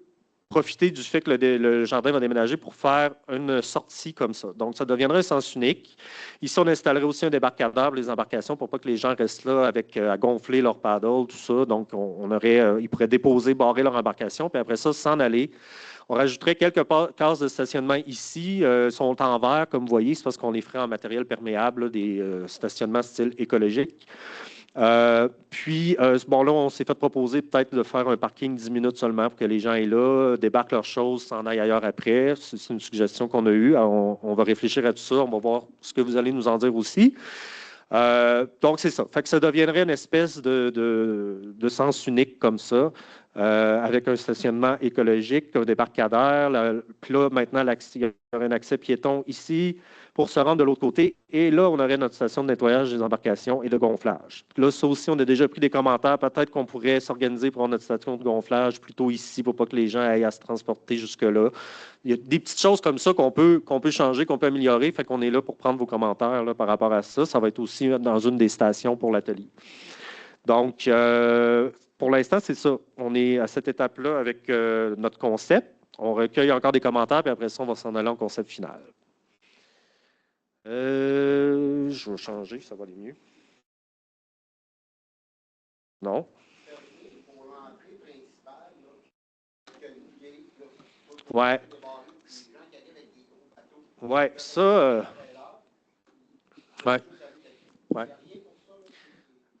profiter du fait que le jardin va déménager pour faire une sortie comme ça. Donc, ça deviendrait un sens unique. Ici, on installerait aussi un débarcadère pour les embarcations pour pas que les gens restent là à gonfler leur paddle, tout ça. Donc, ils pourraient déposer, barrer leur embarcation, puis après ça, s'en aller. On rajouterait quelques cases de stationnement ici. Sont en vert, comme vous voyez, c'est parce qu'on les ferait en matériel perméable, là, des stationnements style écologique. Puis, là, on s'est fait proposer peut-être de faire un parking 10 minutes seulement pour que les gens aient là, débarquent leurs choses, s'en aillent ailleurs après. C'est une suggestion qu'on a eue. On va réfléchir à tout ça. On va voir ce que vous allez nous en dire aussi. Donc, c'est ça. Fait que ça deviendrait une espèce de sens unique comme ça. avec un stationnement écologique, un débarcadère. Puis là, maintenant, il y aurait un accès piéton ici pour se rendre de l'autre côté. Et là, on aurait notre station de nettoyage des embarcations et de gonflage. Là, ça aussi, on a déjà pris des commentaires. Peut-être qu'on pourrait s'organiser pour avoir notre station de gonflage plutôt ici pour pas que les gens aillent à se transporter jusque-là. Il y a des petites choses comme ça qu'on peut changer, qu'on peut améliorer. Fait qu'on est là pour prendre vos commentaires là, par rapport à ça. Ça va être aussi dans une des stations pour l'atelier. Donc, pour l'instant, c'est ça. On est à cette étape-là avec notre concept. On recueille encore des commentaires, puis après ça, on va s'en aller en concept final. Je vais changer, ça va aller mieux. Non? Ouais. Ouais, ça. Ouais. Ouais.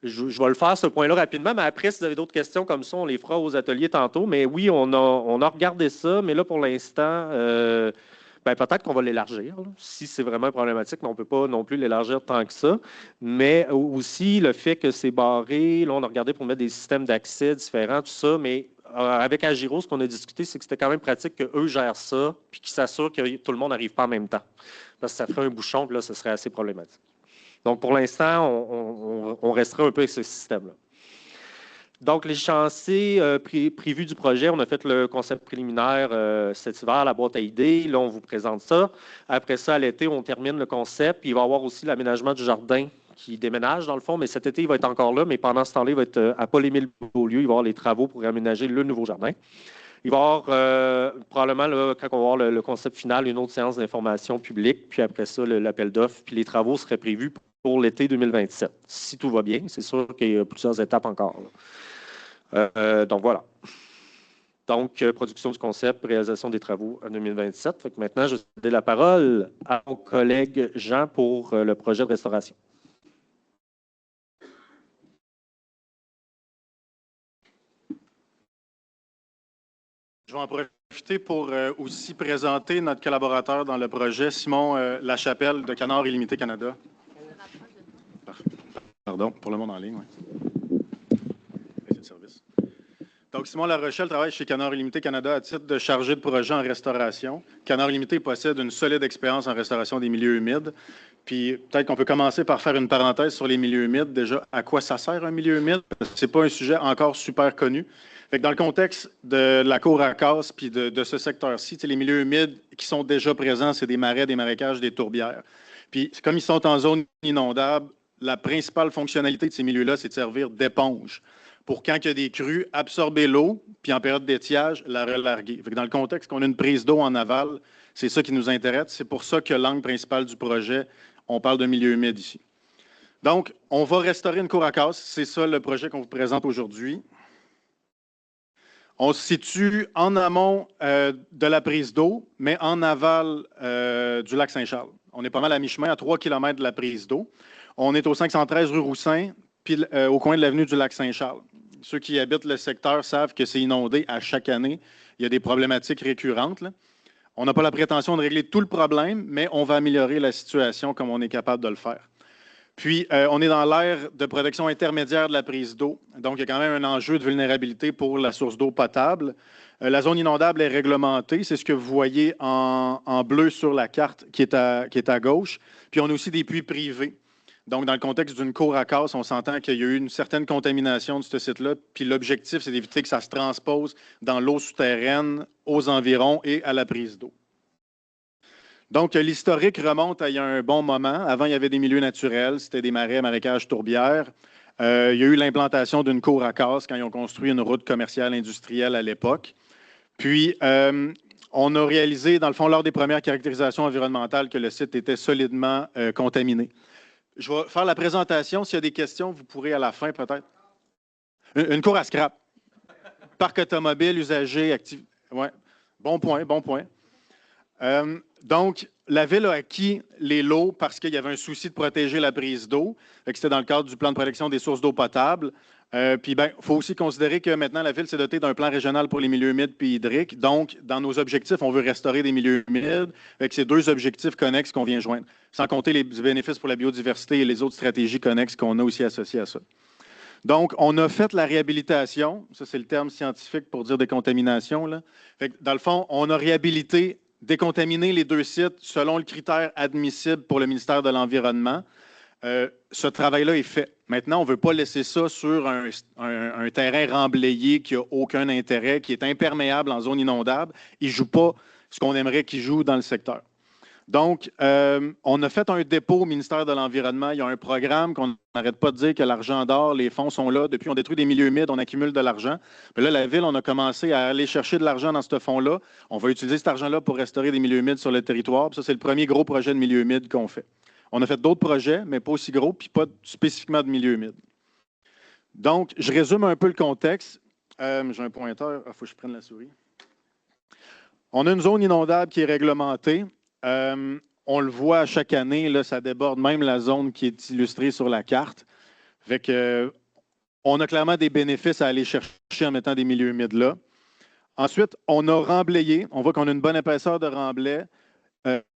Je vais le faire, ce point-là, rapidement, mais après, si vous avez d'autres questions comme ça, on les fera aux ateliers tantôt. Mais oui, on a regardé ça, mais là, pour l'instant, peut-être qu'on va l'élargir, si c'est vraiment problématique, mais on ne peut pas non plus l'élargir tant que ça. Mais aussi, le fait que c'est barré, là, on a regardé pour mettre des systèmes d'accès différents, tout ça, mais avec Agiro, ce qu'on a discuté, c'est que c'était quand même pratique qu'eux gèrent ça, puis qu'ils s'assurent que tout le monde n'arrive pas en même temps. Parce que ça ferait un bouchon, puis là, ce serait assez problématique. Donc, pour l'instant, on restera un peu avec ce système-là. Donc, les chantiers prévus du projet, on a fait le concept préliminaire cet hiver, la boîte à idées. Là, on vous présente ça. Après ça, à l'été, on termine le concept. Puis il va y avoir aussi l'aménagement du jardin qui déménage, dans le fond. Mais cet été, il va être encore là. Mais pendant ce temps-là, il va être à Paul-Émile-Beaulieu. Il va y avoir les travaux pour aménager le nouveau jardin. Il va y avoir probablement, là, quand on va avoir le concept final, une autre séance d'information publique. Puis après ça, l'appel d'offres. Puis les travaux seraient prévus pour l'été 2027. Si tout va bien, c'est sûr qu'il y a plusieurs étapes encore. Donc, voilà. Donc, production du concept, réalisation des travaux en 2027. Fait que maintenant, je vais donner la parole à mon collègue Jean pour le projet de restauration. Je vais en profiter pour aussi présenter notre collaborateur dans le projet, Simon Lachapelle de Canard Illimité Canada. Pardon, pour le monde en ligne, oui. Donc, Simon Larochelle travaille chez Canard Illimité Canada à titre de chargé de projet en restauration. Canard Illimité possède une solide expérience en restauration des milieux humides. Puis, peut-être qu'on peut commencer par faire une parenthèse sur les milieux humides. Déjà, à quoi ça sert un milieu humide? Ce n'est pas un sujet encore super connu. Fait que dans le contexte de la cour à casse puis de ce secteur-ci, les milieux humides qui sont déjà présents, c'est des marais, des marécages, des tourbières. Puis, comme ils sont en zone inondable, la principale fonctionnalité de ces milieux-là, c'est de servir d'éponge pour quand il y a des crues, absorber l'eau, puis en période d'étiage, la relarguer. Dans le contexte qu'on a une prise d'eau en aval, c'est ça qui nous intéresse. C'est pour ça que l'angle principal du projet, on parle de milieu humide ici. Donc, on va restaurer une cour à casse. C'est ça le projet qu'on vous présente aujourd'hui. On se situe en amont de la prise d'eau, mais en aval du lac Saint-Charles. On est pas mal à mi-chemin, à 3 km de la prise d'eau. On est au 513 rue Roussin, puis au coin de l'avenue du lac Saint-Charles. Ceux qui habitent le secteur savent que c'est inondé à chaque année. Il y a des problématiques récurrentes, là. On n'a pas la prétention de régler tout le problème, mais on va améliorer la situation comme on est capable de le faire. Puis, on est dans l'ère de protection intermédiaire de la prise d'eau. Donc, il y a quand même un enjeu de vulnérabilité pour la source d'eau potable. La zone inondable est réglementée. C'est ce que vous voyez en bleu sur la carte qui est à gauche. Puis, on a aussi des puits privés. Donc, dans le contexte d'une cour à casse, on s'entend qu'il y a eu une certaine contamination de ce site-là. Puis, l'objectif, c'est d'éviter que ça se transpose dans l'eau souterraine, aux environs et à la prise d'eau. Donc, l'historique remonte à il y a un bon moment. Avant, il y avait des milieux naturels. C'était des marais, marécages, tourbières. Il y a eu l'implantation d'une cour à casse quand ils ont construit une route commerciale industrielle à l'époque. Puis, on a réalisé, dans le fond, lors des premières caractérisations environnementales, que le site était solidement contaminé. Je vais faire la présentation. S'il y a des questions, vous pourrez à la fin, peut-être. Une cour à scrap. Parc automobile, usager, actif. Ouais. Bon point, bon point. Donc, la Ville a acquis les lots parce qu'il y avait un souci de protéger la prise d'eau. C'était dans le cadre du plan de protection des sources d'eau potable. Puis, il faut aussi considérer que maintenant, la Ville s'est dotée d'un plan régional pour les milieux humides puis hydriques. Donc, dans nos objectifs, on veut restaurer des milieux humides avec ces deux objectifs connexes qu'on vient joindre, sans compter les bénéfices pour la biodiversité et les autres stratégies connexes qu'on a aussi associées à ça. Donc, on a fait la réhabilitation. Ça, c'est le terme scientifique pour dire décontamination, là. Fait que, dans le fond, on a réhabilité, décontaminé les 2 sites selon le critère admissible pour le ministère de l'Environnement. Ce travail-là est fait. Maintenant, on ne veut pas laisser ça sur un terrain remblayé qui n'a aucun intérêt, qui est imperméable en zone inondable. Il ne joue pas ce qu'on aimerait qu'il joue dans le secteur. Donc, on a fait un dépôt au ministère de l'Environnement. Il y a un programme qu'on n'arrête pas de dire que l'argent dort, les fonds sont là. Depuis, on détruit des milieux humides, on accumule de l'argent. Mais là, la Ville, on a commencé à aller chercher de l'argent dans ce fonds-là. On va utiliser cet argent-là pour restaurer des milieux humides sur le territoire. Puis ça, c'est le premier gros projet de milieu humide qu'on fait. On a fait d'autres projets, mais pas aussi gros, puis pas spécifiquement de milieu humide. Donc, je résume un peu le contexte. J'ai un pointeur. Il faut que je prenne la souris. On a une zone inondable qui est réglementée. On le voit à chaque année, là, ça déborde même la zone qui est illustrée sur la carte. Fait que, on a clairement des bénéfices à aller chercher en mettant des milieux humides là. Ensuite, on a remblayé. On voit qu'on a une bonne épaisseur de remblai.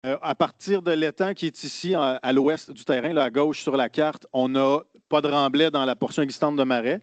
À partir de l'étang qui est ici, à l'ouest du terrain, là, à gauche sur la carte, on n'a pas de remblai dans la portion existante de marais.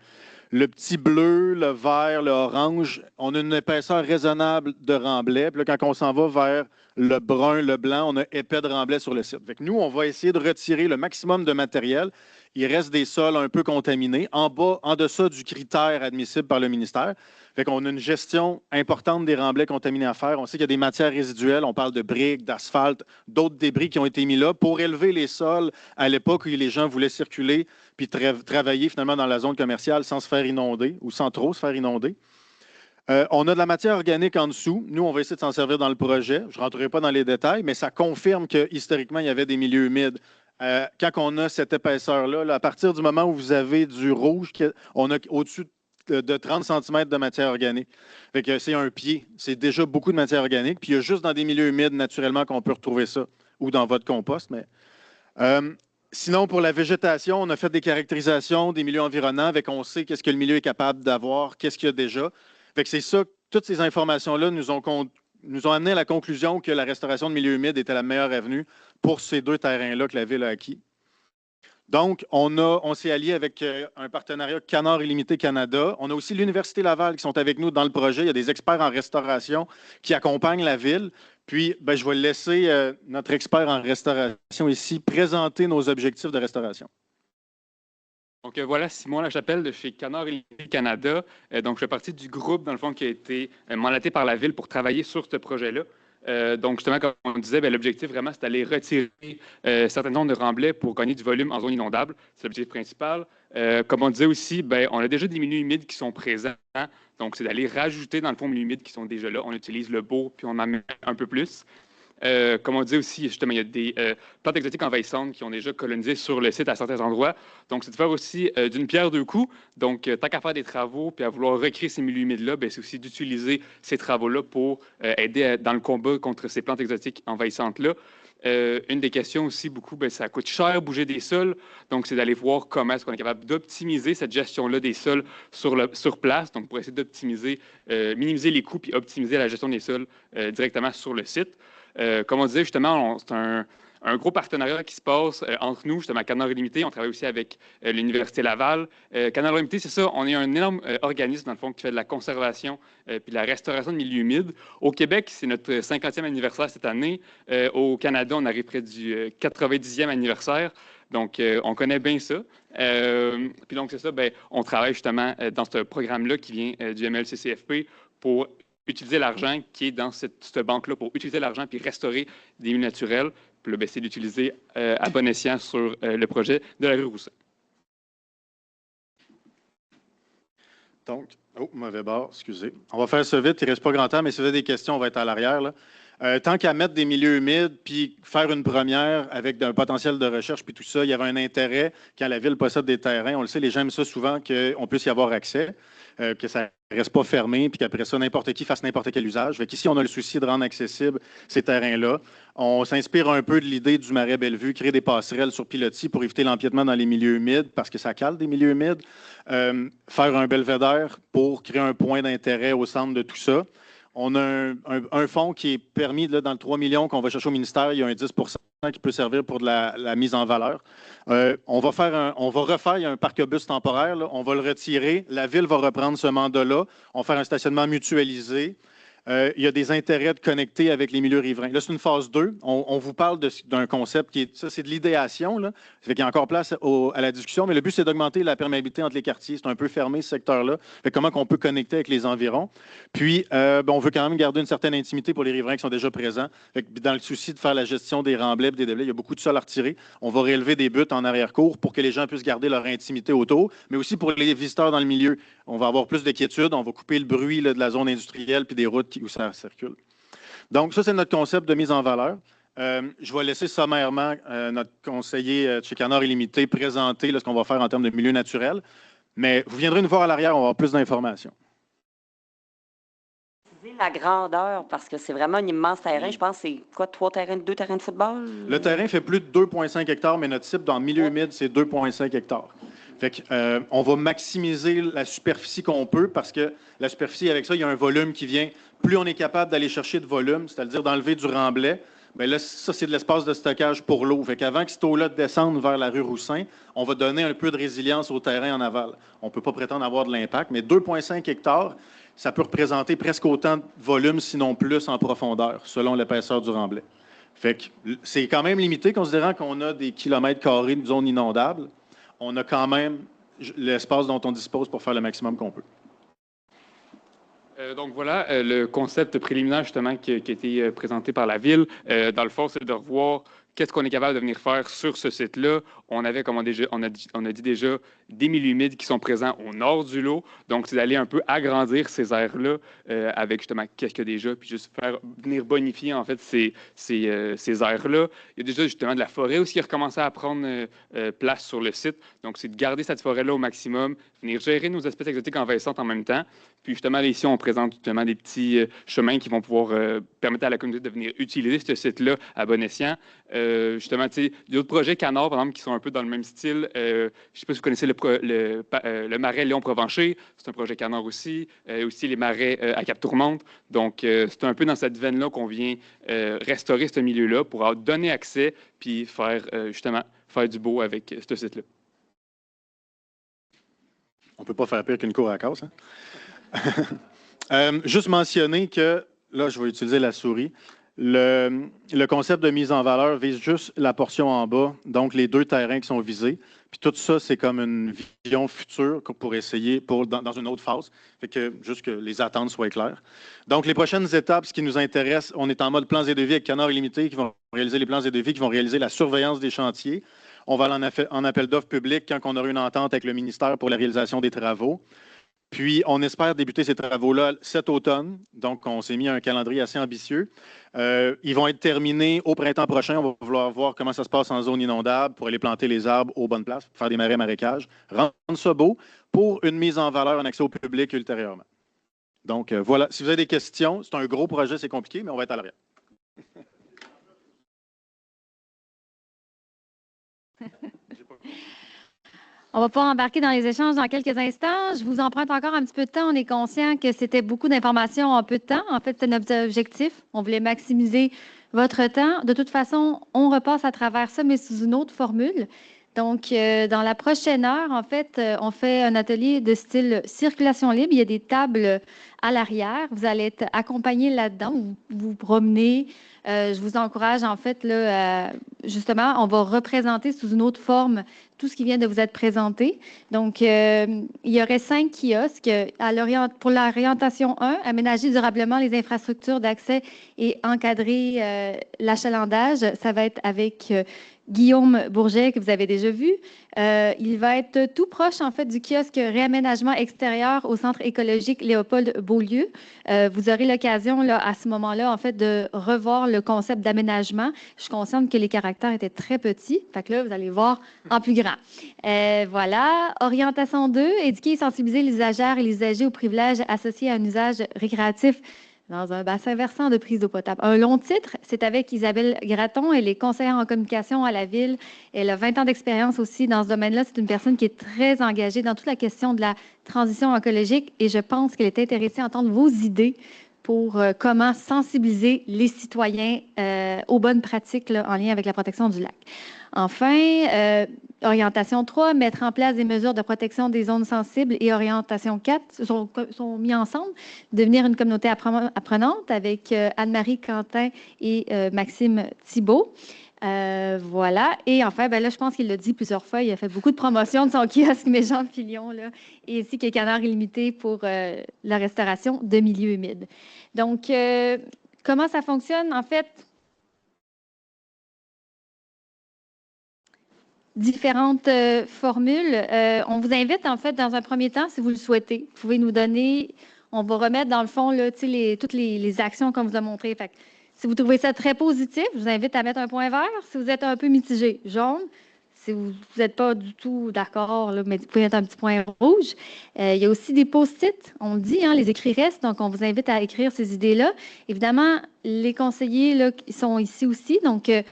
Le petit bleu, le vert, le orange, on a une épaisseur raisonnable de remblai. Puis là, quand on s'en va vers le brun, le blanc, on a épais de remblai sur le site. Fait que nous, on va essayer de retirer le maximum de matériel. Il reste des sols un peu contaminés, en bas, en deçà du critère admissible par le ministère. Fait qu'on a une gestion importante des remblais contaminés à faire. On sait qu'il y a des matières résiduelles. On parle de briques, d'asphalte, d'autres débris qui ont été mis là pour élever les sols à l'époque où les gens voulaient circuler puis travailler finalement dans la zone commerciale sans se faire inonder ou sans trop se faire inonder. On a de la matière organique en dessous. Nous, on va essayer de s'en servir dans le projet. Je ne rentrerai pas dans les détails, mais ça confirme que historiquement, il y avait des milieux humides. Quand on a cette épaisseur-là, là, à partir du moment où vous avez du rouge, on a au-dessus de 30 cm de matière organique. Fait que c'est un pied. C'est déjà beaucoup de matière organique. Puis il y a juste dans des milieux humides, naturellement, qu'on peut retrouver ça, ou dans votre compost. Mais, sinon, pour la végétation, on a fait des caractérisations des milieux environnants, avec on sait qu'est-ce que le milieu est capable d'avoir, qu'est-ce qu'il y a déjà. Fait que c'est ça, toutes ces informations-là nous ont amené à la conclusion que la restauration de milieux humides était la meilleure avenue pour ces 2 terrains-là que la Ville a acquis. Donc, on s'est allié avec un partenariat Canard Illimité Canada. On a aussi l'Université Laval qui sont avec nous dans le projet. Il y a des experts en restauration qui accompagnent la Ville. Puis, je vais laisser notre expert en restauration ici présenter nos objectifs de restauration. Donc voilà, Simon Lachapelle de chez Canard Illimité Canada. Donc, je fais partie du groupe, dans le fond, qui a été mandaté par la Ville pour travailler sur ce projet-là. Donc, justement, comme on disait, l'objectif vraiment, c'est d'aller retirer certaines zones de remblai pour gagner du volume en zone inondable. C'est l'objectif principal. Comme on disait aussi, on a déjà des milieux humides qui sont présents. Donc, c'est d'aller rajouter, dans le fond, milieux humides qui sont déjà là. On utilise le beau, puis on en met un peu plus. Comme on dit aussi, justement, il y a des plantes exotiques envahissantes qui ont déjà colonisé sur le site à certains endroits. Donc, c'est de faire aussi d'une pierre deux coups. Donc, tant qu'à faire des travaux puis à vouloir recréer ces milieux humides-là, c'est aussi d'utiliser ces travaux-là pour aider dans le combat contre ces plantes exotiques envahissantes-là. Une des questions aussi, beaucoup, ça coûte cher bouger des sols. Donc, c'est d'aller voir comment est-ce qu'on est capable d'optimiser cette gestion-là des sols sur place. Donc, pour essayer d'optimiser, minimiser les coûts puis optimiser la gestion des sols directement sur le site. Comme on disait, justement, c'est un gros partenariat qui se passe entre nous, justement, à Canard Illimité. On travaille aussi avec l'Université Laval. Canard Illimité, c'est ça, on est un énorme organisme, dans le fond, qui fait de la conservation puis de la restauration de milieux humides. Au Québec, c'est notre 50e anniversaire cette année. Au Canada, on arrive près du 90e anniversaire. Donc, on connaît bien ça. Puis donc, c'est ça, on travaille justement dans ce programme-là qui vient du MLCCFP pour utiliser l'argent qui est dans cette banque-là pour utiliser l'argent puis restaurer des milieux naturels. Puis là, c'est d'utiliser à bon escient sur le projet de la rue Roussin. Donc, mauvais bord, excusez. On va faire ça vite, il ne reste pas grand temps, mais si vous avez des questions, on va être à l'arrière, là. Tant qu'à mettre des milieux humides puis faire une première avec un potentiel de recherche puis tout ça, il y avait un intérêt quand la Ville possède des terrains. On le sait, les gens aiment ça souvent qu'on puisse y avoir accès, que ça ne reste pas fermé puis qu'après ça, n'importe qui fasse n'importe quel usage. Fait qu'ici, on a le souci de rendre accessibles ces terrains-là. On s'inspire un peu de l'idée du marais Bellevue, créer des passerelles sur pilotis pour éviter l'empiètement dans les milieux humides parce que ça cale des milieux humides. Faire un belvédère pour créer un point d'intérêt au centre de tout ça. On a un fonds qui est permis là, dans le 3 millions qu'on va chercher au ministère. Il y a un 10 qui peut servir pour de la mise en valeur. On va refaire un parc bus temporaire. Là. On va le retirer. La ville va reprendre ce mandat-là. On va faire un stationnement mutualisé. Il y a des intérêts de connecter avec les milieux riverains. Là, c'est une phase 2. On vous parle d'un concept qui est, ça, c'est de l'idéation. Ça fait qu'il y a encore place à la discussion, mais le but, c'est d'augmenter la perméabilité entre les quartiers. C'est un peu fermé, ce secteur-là. Fait comment on peut connecter avec les environs. Puis, on veut quand même garder une certaine intimité pour les riverains qui sont déjà présents. Fait que dans le souci de faire la gestion des remblais et des déblais, il y a beaucoup de sol à retirer. On va réélever des buttes en arrière-cour pour que les gens puissent garder leur intimité autour, mais aussi pour les visiteurs dans le milieu. On va avoir plus de quiétude. On va couper le bruit là, de la zone industrielle puis des routes où ça circule. Donc, ça, c'est notre concept de mise en valeur. Je vais laisser sommairement notre conseiller de chez Canard Illimité présenter là, ce qu'on va faire en termes de milieu naturel. Mais vous viendrez nous voir à l'arrière, on va avoir plus d'informations. La grandeur, parce que c'est vraiment un immense terrain. Je pense que c'est quoi, 2 terrains de football? Le terrain fait plus de 2,5 hectares, mais notre cible dans le milieu humide, c'est 2,5 hectares. Fait que, on va maximiser la superficie qu'on peut parce que la superficie, avec ça, il y a un volume qui vient. Plus on est capable d'aller chercher de volume, c'est-à-dire d'enlever du remblai, bien là, ça, c'est de l'espace de stockage pour l'eau. Fait qu'avant que cette eau-là descende vers la rue Roussin, on va donner un peu de résilience au terrain en aval. On ne peut pas prétendre avoir de l'impact, mais 2,5 hectares, ça peut représenter presque autant de volume, sinon plus, en profondeur, selon l'épaisseur du remblai. Fait que c'est quand même limité, considérant qu'on a des kilomètres carrés de zone inondable. On a quand même l'espace dont on dispose pour faire le maximum qu'on peut. Donc voilà, le concept préliminaire justement qui a été présenté par la Ville. Dans le fond, c'est de revoir qu'est-ce qu'on est capable de venir faire sur ce site-là. On avait, comme on a dit déjà, des milieux humides qui sont présents au nord du lot. Donc, c'est d'aller un peu agrandir ces aires-là avec justement qu'est-ce qu'il y a déjà, puis juste venir bonifier en fait ces aires-là. Il y a déjà justement de la forêt aussi qui a recommencé à prendre place sur le site. Donc, c'est de garder cette forêt-là au maximum, venir gérer nos espèces exotiques envahissantes en même temps. Puis justement, là, ici, on présente justement des petits chemins qui vont pouvoir permettre à la communauté de venir utiliser ce site-là à bon escient. Justement, tu sais, il y a d'autres projets Canard, par exemple, qui sont un peu dans le même style. Je ne sais pas si vous connaissez le marais Léon-Provencher. C'est un projet Canard aussi. Aussi les marais à Cap-Tourmente. Donc, c'est un peu dans cette veine-là qu'on vient restaurer ce milieu-là pour donner accès puis faire, justement, faire du beau avec ce site-là. On ne peut pas faire pire qu'une cour à casse, hein? Juste mentionner que, là, je vais utiliser la souris. Le concept de mise en valeur vise juste la portion en bas, donc les 2 terrains qui sont visés. Puis tout ça, c'est comme une vision future pour essayer dans une autre phase. Fait que juste que les attentes soient claires. Donc, les prochaines étapes, ce qui nous intéresse, on est en mode plans et devis avec Canard Illimité qui vont réaliser les plans et devis, qui vont réaliser la surveillance des chantiers. On va aller en appel d'offres public quand on aura une entente avec le ministère pour la réalisation des travaux. Puis, on espère débuter ces travaux-là cet automne. Donc, on s'est mis un calendrier assez ambitieux. Ils vont être terminés au printemps prochain. On va vouloir voir comment ça se passe en zone inondable pour aller planter les arbres aux bonnes places, pour faire des marais marécages, rendre ça beau pour une mise en valeur en accès au public ultérieurement. Donc, voilà. Si vous avez des questions, c'est un gros projet, c'est compliqué, mais on va être à l'arrière. On va pouvoir embarquer dans les échanges dans quelques instants. Je vous emprunte encore un petit peu de temps. On est conscient que c'était beaucoup d'informations en peu de temps. En fait, c'est notre objectif. On voulait maximiser votre temps. De toute façon, on repasse à travers ça, mais sous une autre formule. Donc, dans la prochaine heure, en fait, on fait un atelier de style circulation libre. Il y a des tables à l'arrière. Vous allez être accompagnés là-dedans. Vous vous promenez. Je vous encourage, en fait, là, justement, on va représenter sous une autre forme tout ce qui vient de vous être présenté. Donc, il y aurait 5 kiosques pour l'orientation 1, aménager durablement les infrastructures d'accès et encadrer l'achalandage. Ça va être avec Guillaume Bourget, que vous avez déjà vu. Il va être tout proche, en fait, du kiosque réaménagement extérieur au centre écologique Léopold-Beaulieu. Vous aurez l'occasion, là, à ce moment-là, en fait, de revoir le concept d'aménagement. Je suis consciente que les caractères étaient très petits. Fait que là, vous allez voir en plus grand. Voilà. Orientation 2, éduquer et sensibiliser les usagères et les usagers aux privilèges associés à un usage récréatif dans un bassin versant de prise d'eau potable. Un long titre, c'est avec Isabelle Gratton. Elle est conseillère en communication à la Ville. Elle a 20 ans d'expérience aussi dans ce domaine-là. C'est une personne qui est très engagée dans toute la question de la transition écologique et je pense qu'elle est intéressée à entendre vos idées pour comment sensibiliser les citoyens aux bonnes pratiques là, en lien avec la protection du lac. Enfin, orientation 3, mettre en place des mesures de protection des zones sensibles, et orientation 4 sont mis ensemble, devenir une communauté apprenante avec Anne-Marie Quentin et Maxime Thibault. Voilà. Et enfin, ben là, je pense qu'il l'a dit plusieurs fois, il a fait beaucoup de promotions de son kiosque Méjean Filion, là, et ainsi que Canard Illimité pour la restauration de milieux humides. Donc, comment ça fonctionne? En fait, différentes formules. On vous invite, en fait, dans un premier temps, si vous le souhaitez, vous pouvez nous donner, on va remettre dans le fond là, toutes les actions qu'on vous a montrées. Fait que, si vous trouvez ça très positif, je vous invite à mettre un point vert. Si vous êtes un peu mitigé, jaune. Si vous n'êtes pas du tout d'accord, vous pouvez mettre un petit point rouge. Il y a aussi des post-it, on le dit, hein, les écrits restent, donc on vous invite à écrire ces idées-là. Évidemment, les conseillers là, ils sont ici aussi, donc je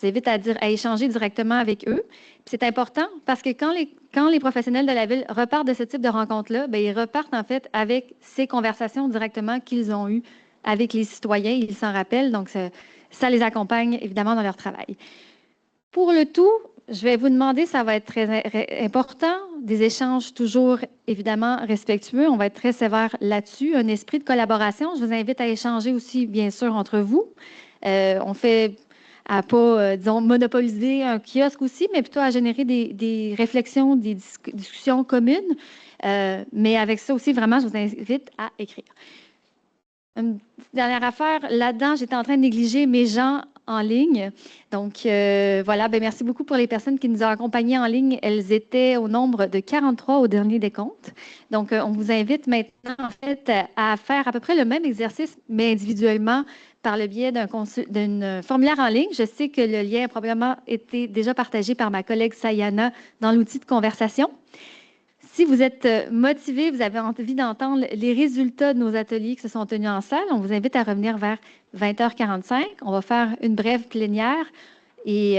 vous invite à échanger directement avec eux. C'est important parce que quand les professionnels de la Ville repartent de ce type de rencontre-là, bien, ils repartent en fait avec ces conversations directement qu'ils ont eues avec les citoyens. Ils s'en rappellent, donc ça les accompagne évidemment dans leur travail. Pour le tout, je vais vous demander, ça va être très important, des échanges toujours évidemment respectueux. On va être très sévère là-dessus. Un esprit de collaboration. Je vous invite à échanger aussi, bien sûr, entre vous. On fait à pas, disons, monopoliser un kiosque aussi, mais plutôt à générer des réflexions, des discussions communes. Mais avec ça aussi, vraiment, je vous invite à écrire. Une dernière affaire, là-dedans, j'étais en train de négliger mes gens en ligne. Donc, voilà, bien, merci beaucoup pour les personnes qui nous ont accompagnés en ligne. Elles étaient au nombre de 43 au dernier décompte. Donc, on vous invite maintenant, en fait, à faire à peu près le même exercice, mais individuellement, par le biais d'un formulaire en ligne. Je sais que le lien a probablement été déjà partagé par ma collègue Sayana dans l'outil de conversation. Si vous êtes motivé, vous avez envie d'entendre les résultats de nos ateliers qui se sont tenus en salle, on vous invite à revenir vers 20h45. On va faire une brève plénière et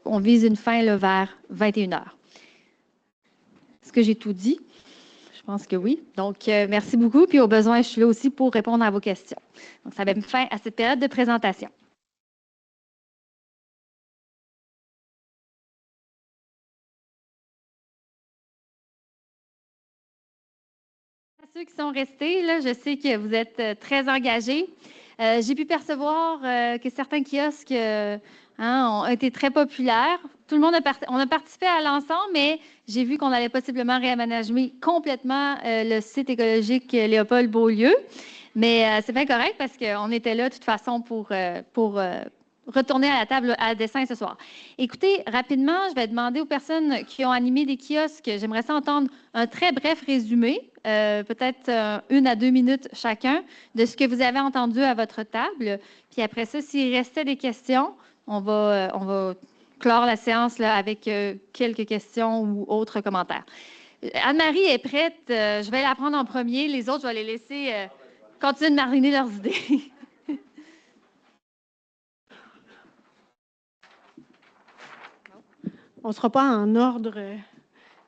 on vise une fin là, vers 21h. Est-ce que j'ai tout dit? Je pense que oui. Donc, merci beaucoup. Puis, au besoin, je suis là aussi pour répondre à vos questions. Donc, ça met fin à cette période de présentation. À ceux qui sont restés, là, je sais que vous êtes très engagés. J'ai pu percevoir que certains kiosques ont été très populaires. Tout le monde on a participé à l'ensemble, mais j'ai vu qu'on allait possiblement réaménager complètement le site écologique Léopold Beaulieu. Mais c'est bien correct parce qu'on était là de toute façon pour retourner à la table à dessin ce soir. Écoutez, rapidement, je vais demander aux personnes qui ont animé des kiosques, j'aimerais ça entendre un très bref résumé, peut-être 1 à 2 minutes chacun, de ce que vous avez entendu à votre table. Puis après ça, s'il restait des questions, on va clore la séance là, avec quelques questions ou autres commentaires. Anne-Marie est prête. Je vais la prendre en premier. Les autres, je vais les laisser continuer de mariner leurs idées. On ne sera pas en ordre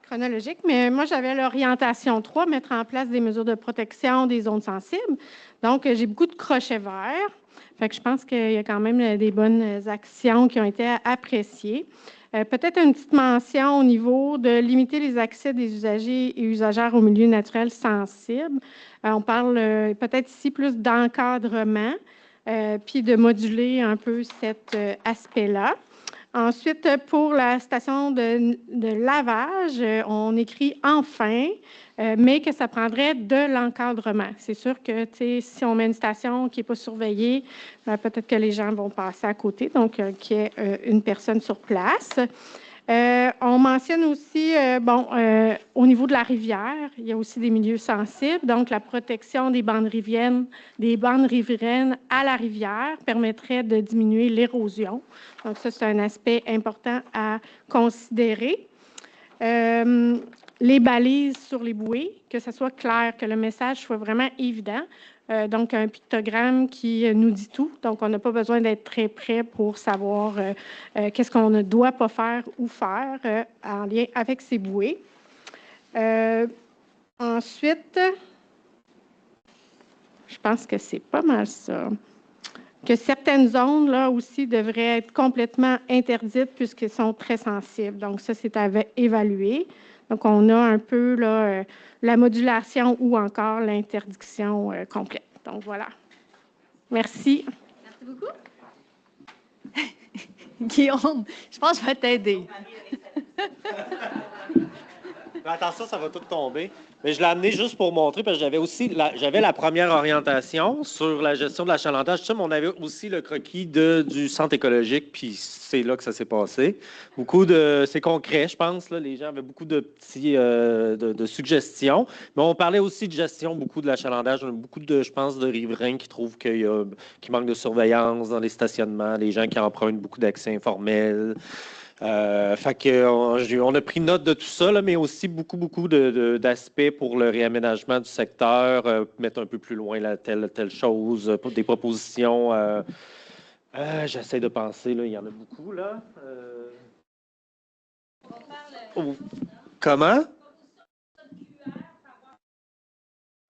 chronologique, mais moi, j'avais l'orientation 3, mettre en place des mesures de protection des zones sensibles. Donc, j'ai beaucoup de crochets verts. Fait que je pense qu'il y a quand même des bonnes actions qui ont été appréciées. Peut-être une petite mention au niveau de limiter les accès des usagers et usagères aux milieux naturels sensibles. On parle peut-être ici plus d'encadrement, puis de moduler un peu cet aspect-là. Ensuite, pour la station de lavage, on écrit « enfin », mais que ça prendrait de l'encadrement. C'est sûr que si on met une station qui n'est pas surveillée, peut-être que les gens vont passer à côté, donc qu'il y ait une personne sur place. On mentionne aussi, au niveau de la rivière, il y a aussi des milieux sensibles, donc la protection des bandes riveraines à la rivière permettrait de diminuer l'érosion. Donc ça, c'est un aspect important à considérer. Les balises sur les bouées, que ce soit clair, que le message soit vraiment évident. Donc, un pictogramme qui nous dit tout. Donc, on n'a pas besoin d'être très près pour savoir qu'est-ce qu'on ne doit pas faire ou faire en lien avec ces bouées. Ensuite, je je pense que c'est pas mal ça. Que certaines zones, là, aussi, devraient être complètement interdites puisqu'elles sont très sensibles. Donc, ça, c'est à évaluer. Donc, on a un peu là, la modulation ou encore l'interdiction complète. Donc, voilà. Merci. Merci beaucoup. Guillaume, je pense que je vais t'aider. Attention, ça va tout tomber. Mais je l'ai amené juste pour montrer, parce que j'avais la première orientation sur la gestion de l'achalandage, mais on avait aussi le croquis du centre écologique, puis c'est là que ça s'est passé. C'est concret, je pense. Là, les gens avaient beaucoup de petits de suggestions. Mais on parlait aussi de gestion, beaucoup de l'achalandage. On a beaucoup je pense, de riverains qui trouvent qu'il manque de surveillance dans les stationnements, les gens qui empruntent beaucoup d'accès informel. Fait que on a pris note de tout ça, là, mais aussi beaucoup d'aspects pour le réaménagement du secteur, mettre un peu plus loin telle chose, des propositions. J'essaie de penser, là, il y en a beaucoup, là. Comment?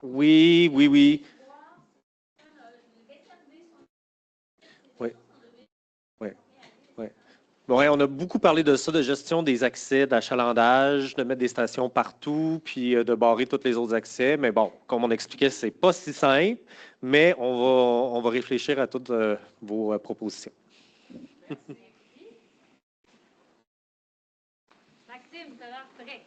Oui. Oui. Ouais, on a beaucoup parlé de ça, de gestion des accès, d'achalandage, de mettre des stations partout, puis de barrer tous les autres accès. Mais bon, comme on expliquait, c'est pas si simple, mais on va réfléchir à toutes vos propositions. Maxime, tu as l'air prêt.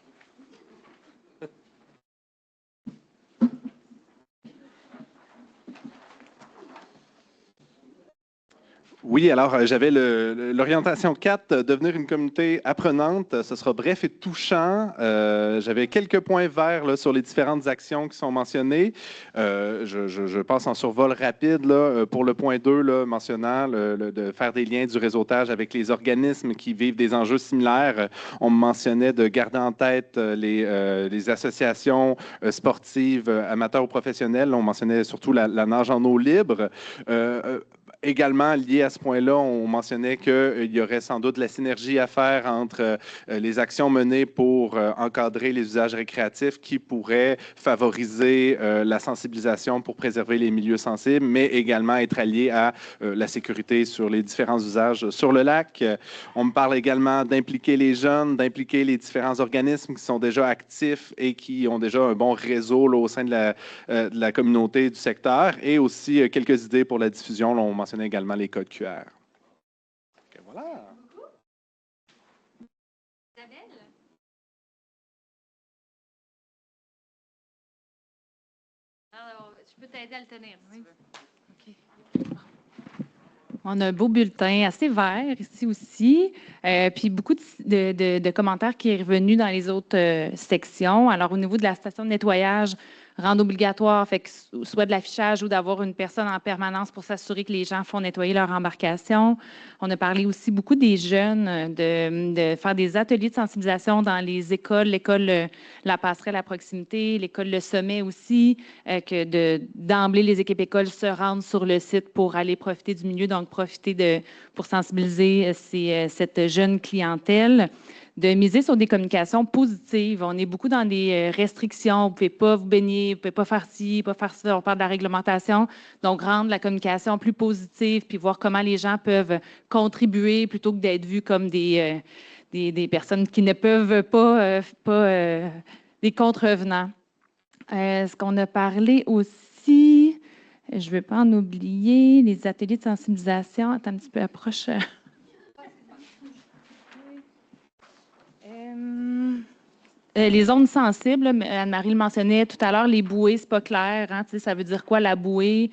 Oui, alors j'avais l'orientation 4, devenir une communauté apprenante. Ce sera bref et touchant. J'avais quelques points verts là, sur les différentes actions qui sont mentionnées. Je passe en survol rapide là, pour le point 2, là, mentionnant de faire des liens du réseautage avec les organismes qui vivent des enjeux similaires. On mentionnait de garder en tête les associations sportives, amateurs ou professionnelles. On mentionnait surtout la nage en eau libre. Également, lié à ce point-là, on mentionnait qu'il y aurait sans doute de la synergie à faire entre les actions menées pour encadrer les usages récréatifs qui pourraient favoriser la sensibilisation pour préserver les milieux sensibles, mais également être alliés à la sécurité sur les différents usages sur le lac. On me parle également d'impliquer les jeunes, d'impliquer les différents organismes qui sont déjà actifs et qui ont déjà un bon réseau là, au sein de la communauté du secteur, et aussi quelques idées pour la diffusion. Là, on mentionnait également les codes QR. Okay, voilà. Isabelle? Alors, je peux t'aider à le tenir. Oui. OK. On a un beau bulletin assez vert ici aussi, puis beaucoup de commentaires qui est revenu dans les autres sections. Alors, au niveau de la station de nettoyage, rendre obligatoire, fait que soit de l'affichage ou d'avoir une personne en permanence pour s'assurer que les gens font nettoyer leur embarcation. On a parlé aussi beaucoup des jeunes, de faire des ateliers de sensibilisation dans les écoles, l'école La Passerelle à proximité, l'école Le Sommet aussi, que d'emblée, les équipes écoles se rendent sur le site pour aller profiter du milieu, donc profiter pour sensibiliser cette jeune clientèle. De miser sur des communications positives. On est beaucoup dans des restrictions. Vous ne pouvez pas vous baigner, vous ne pouvez pas faire ci, pas faire ça. On parle de la réglementation. Donc, rendre la communication plus positive puis voir comment les gens peuvent contribuer plutôt que d'être vus comme des personnes qui ne peuvent pas des contrevenants. Ce qu'on a parlé aussi, je ne vais pas en oublier, les ateliers de sensibilisation. Attends un petit peu, approche. Les zones sensibles, Anne-Marie le mentionnait tout à l'heure, les bouées, c'est pas clair. Hein, ça veut dire quoi la bouée?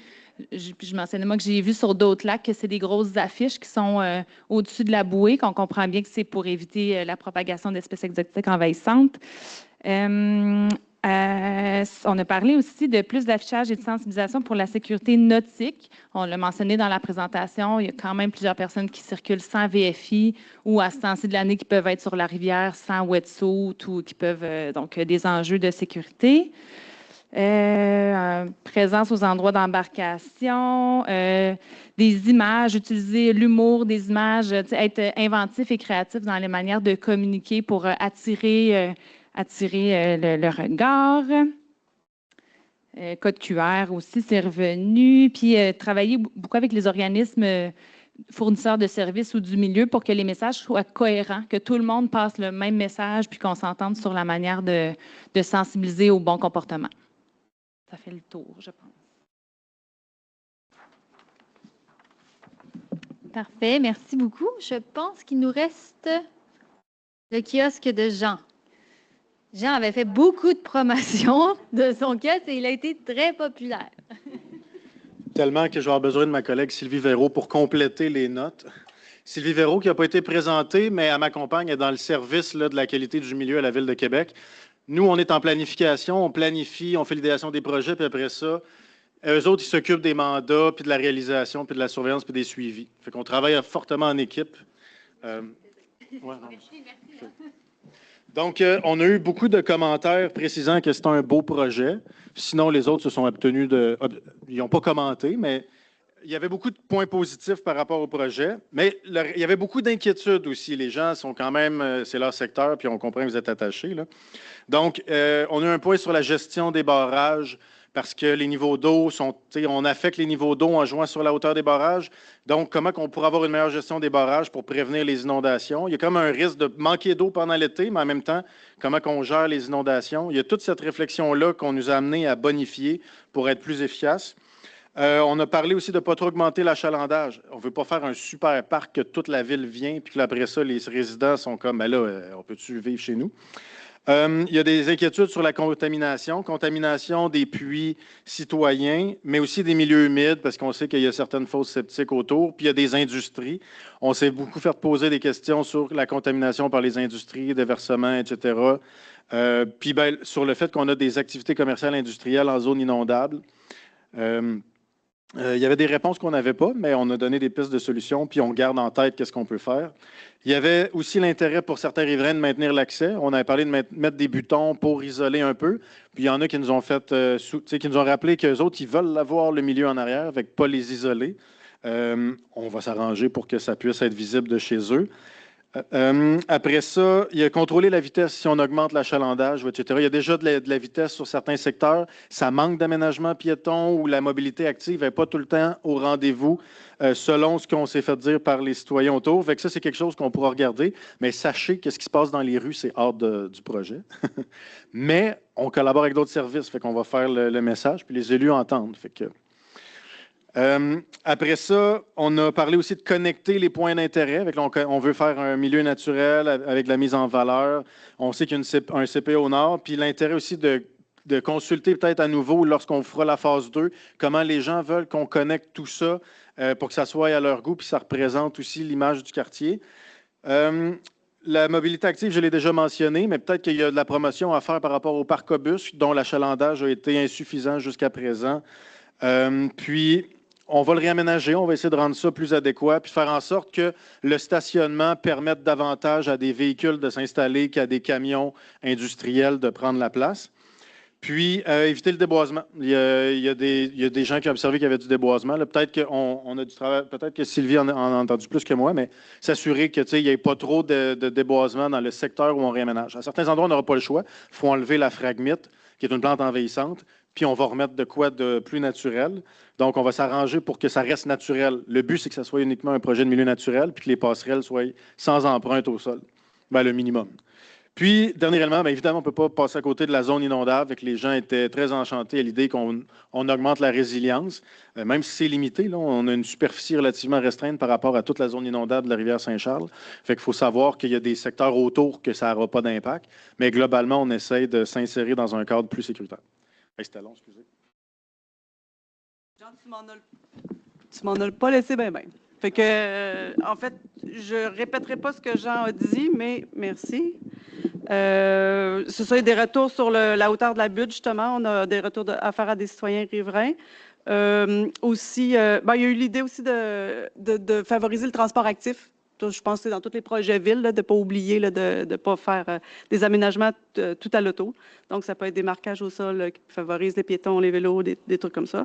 Je mentionnais moi que j'ai vu sur d'autres lacs que c'est des grosses affiches qui sont au-dessus de la bouée, qu'on comprend bien que c'est pour éviter la propagation d'espèces exotiques envahissantes. On a parlé aussi de plus d'affichage et de sensibilisation pour la sécurité nautique. On l'a mentionné dans la présentation, il y a quand même plusieurs personnes qui circulent sans VFI ou à ce temps-ci de l'année qui peuvent être sur la rivière sans wetsuit ou qui peuvent donc des enjeux de sécurité. Présence aux endroits d'embarcation, des images, utiliser l'humour des images, être inventif et créatif dans les manières de communiquer pour attirer le regard. code QR aussi, c'est revenu. Puis travailler beaucoup avec les organismes fournisseurs de services ou du milieu pour que les messages soient cohérents, que tout le monde passe le même message puis qu'on s'entende sur la manière de sensibiliser au bon comportement. Ça fait le tour, je pense. Parfait, merci beaucoup. Je pense qu'il nous reste le kiosque de Jean. Jean avait fait beaucoup de promotion de son kiosque et il a été très populaire. Tellement que je vais avoir besoin de ma collègue Sylvie Véraud pour compléter les notes. Sylvie Véraud, qui n'a pas été présentée, mais elle m'accompagne dans le service là, de la qualité du milieu à la Ville de Québec. Nous, on est en planification, on planifie, on fait l'idéation des projets, puis après ça, eux autres, ils s'occupent des mandats, puis de la réalisation, puis de la surveillance, puis des suivis. Fait qu'on travaille fortement en équipe. Donc, on a eu beaucoup de commentaires précisant que c'était un beau projet. Sinon, les autres se sont abstenus de... Ils n'ont pas commenté, mais il y avait beaucoup de points positifs par rapport au projet. Mais il y avait beaucoup d'inquiétudes aussi. Les gens sont quand même... c'est leur secteur, puis on comprend que vous êtes attachés, là. Donc, on a eu un point sur la gestion des barrages, parce que les niveaux d'eau sont... On affecte les niveaux d'eau en jouant sur la hauteur des barrages. Donc, comment on pourrait avoir une meilleure gestion des barrages pour prévenir les inondations? Il y a comme un risque de manquer d'eau pendant l'été, mais en même temps, comment on gère les inondations? Il y a toute cette réflexion-là qu'on nous a amené à bonifier pour être plus efficace. On a parlé aussi de ne pas trop augmenter l'achalandage. On ne veut pas faire un super parc que toute la ville vient, puis après ça, les résidents sont comme, ben là, on peut-tu vivre chez nous? Il y a des inquiétudes sur la contamination des puits citoyens, mais aussi des milieux humides, parce qu'on sait qu'il y a certaines fosses septiques autour, puis il y a des industries. On s'est beaucoup fait poser des questions sur la contamination par les industries, déversements, etc. Puis ben, sur le fait qu'on a des activités commerciales industrielles en zone inondable. Il y avait des réponses qu'on n'avait pas, mais on a donné des pistes de solutions, puis on garde en tête qu'est-ce qu'on peut faire. Il y avait aussi l'intérêt pour certains riverains de maintenir l'accès. On avait parlé de mettre des butons pour isoler un peu. Puis il y en a qui nous ont fait, qui nous ont rappelé qu'eux autres, ils veulent avoir le milieu en arrière, avec pas les isoler. On va s'arranger pour que ça puisse être visible de chez eux. Après ça, il y a contrôler la vitesse si on augmente l'achalandage, etc. Il y a déjà de la vitesse sur certains secteurs. Ça manque d'aménagement piéton ou la mobilité active n'est pas tout le temps au rendez-vous selon ce qu'on s'est fait dire par les citoyens autour. Fait que ça, c'est quelque chose qu'on pourra regarder. Mais sachez que ce qui se passe dans les rues, c'est hors du projet. Mais on collabore avec d'autres services. Fait qu'on va faire le message, puis les élus entendent. Fait que... après ça, on a parlé aussi de connecter les points d'intérêt. On veut faire un milieu naturel avec la mise en valeur. On sait qu'il y a un CPE au nord. Puis l'intérêt aussi de consulter peut-être à nouveau lorsqu'on fera la phase 2, comment les gens veulent qu'on connecte tout ça pour que ça soit à leur goût, puis ça représente aussi l'image du quartier. La mobilité active, je l'ai déjà mentionné, mais peut-être qu'il y a de la promotion à faire par rapport au parc-bus, dont l'achalandage a été insuffisant jusqu'à présent. Puis, on va le réaménager, on va essayer de rendre ça plus adéquat, puis faire en sorte que le stationnement permette davantage à des véhicules de s'installer qu'à des camions industriels de prendre la place. Puis, éviter le déboisement. Il y a des gens qui ont observé qu'il y avait du déboisement. Peut-être qu'on a du travail, peut-être que Sylvie en a entendu plus que moi, mais s'assurer qu'il n'y ait pas trop de déboisement dans le secteur où on réaménage. À certains endroits, on n'aura pas le choix. Il faut enlever la phragmite, qui est une plante envahissante, puis on va remettre de quoi de plus naturel. Donc, on va s'arranger pour que ça reste naturel. Le but, c'est que ça soit uniquement un projet de milieu naturel, puis que les passerelles soient sans empreinte au sol. Bien, le minimum. Puis, dernier élément, bien évidemment, on ne peut pas passer à côté de la zone inondable. Les gens étaient très enchantés à l'idée qu'on augmente la résilience. Même si c'est limité, là, on a une superficie relativement restreinte par rapport à toute la zone inondable de la rivière Saint-Charles. Fait qu'il faut savoir qu'il y a des secteurs autour que ça n'aura pas d'impact. Mais globalement, on essaie de s'insérer dans un cadre plus sécuritaire. C'était long, excusez. Jean, tu m'en as pas laissé bien. Fait que, en fait, je répéterai pas ce que Jean a dit, mais merci. C'est ça, il y a des retours sur la hauteur de la butte, justement. On a des retours à faire à des citoyens riverains. Aussi, il y a eu l'idée aussi de favoriser le transport actif. Je pense que c'est dans tous les projets villes, de ne pas oublier de ne pas faire des aménagements tout à l'auto. Donc, ça peut être des marquages au sol qui favorisent les piétons, les vélos, des trucs comme ça.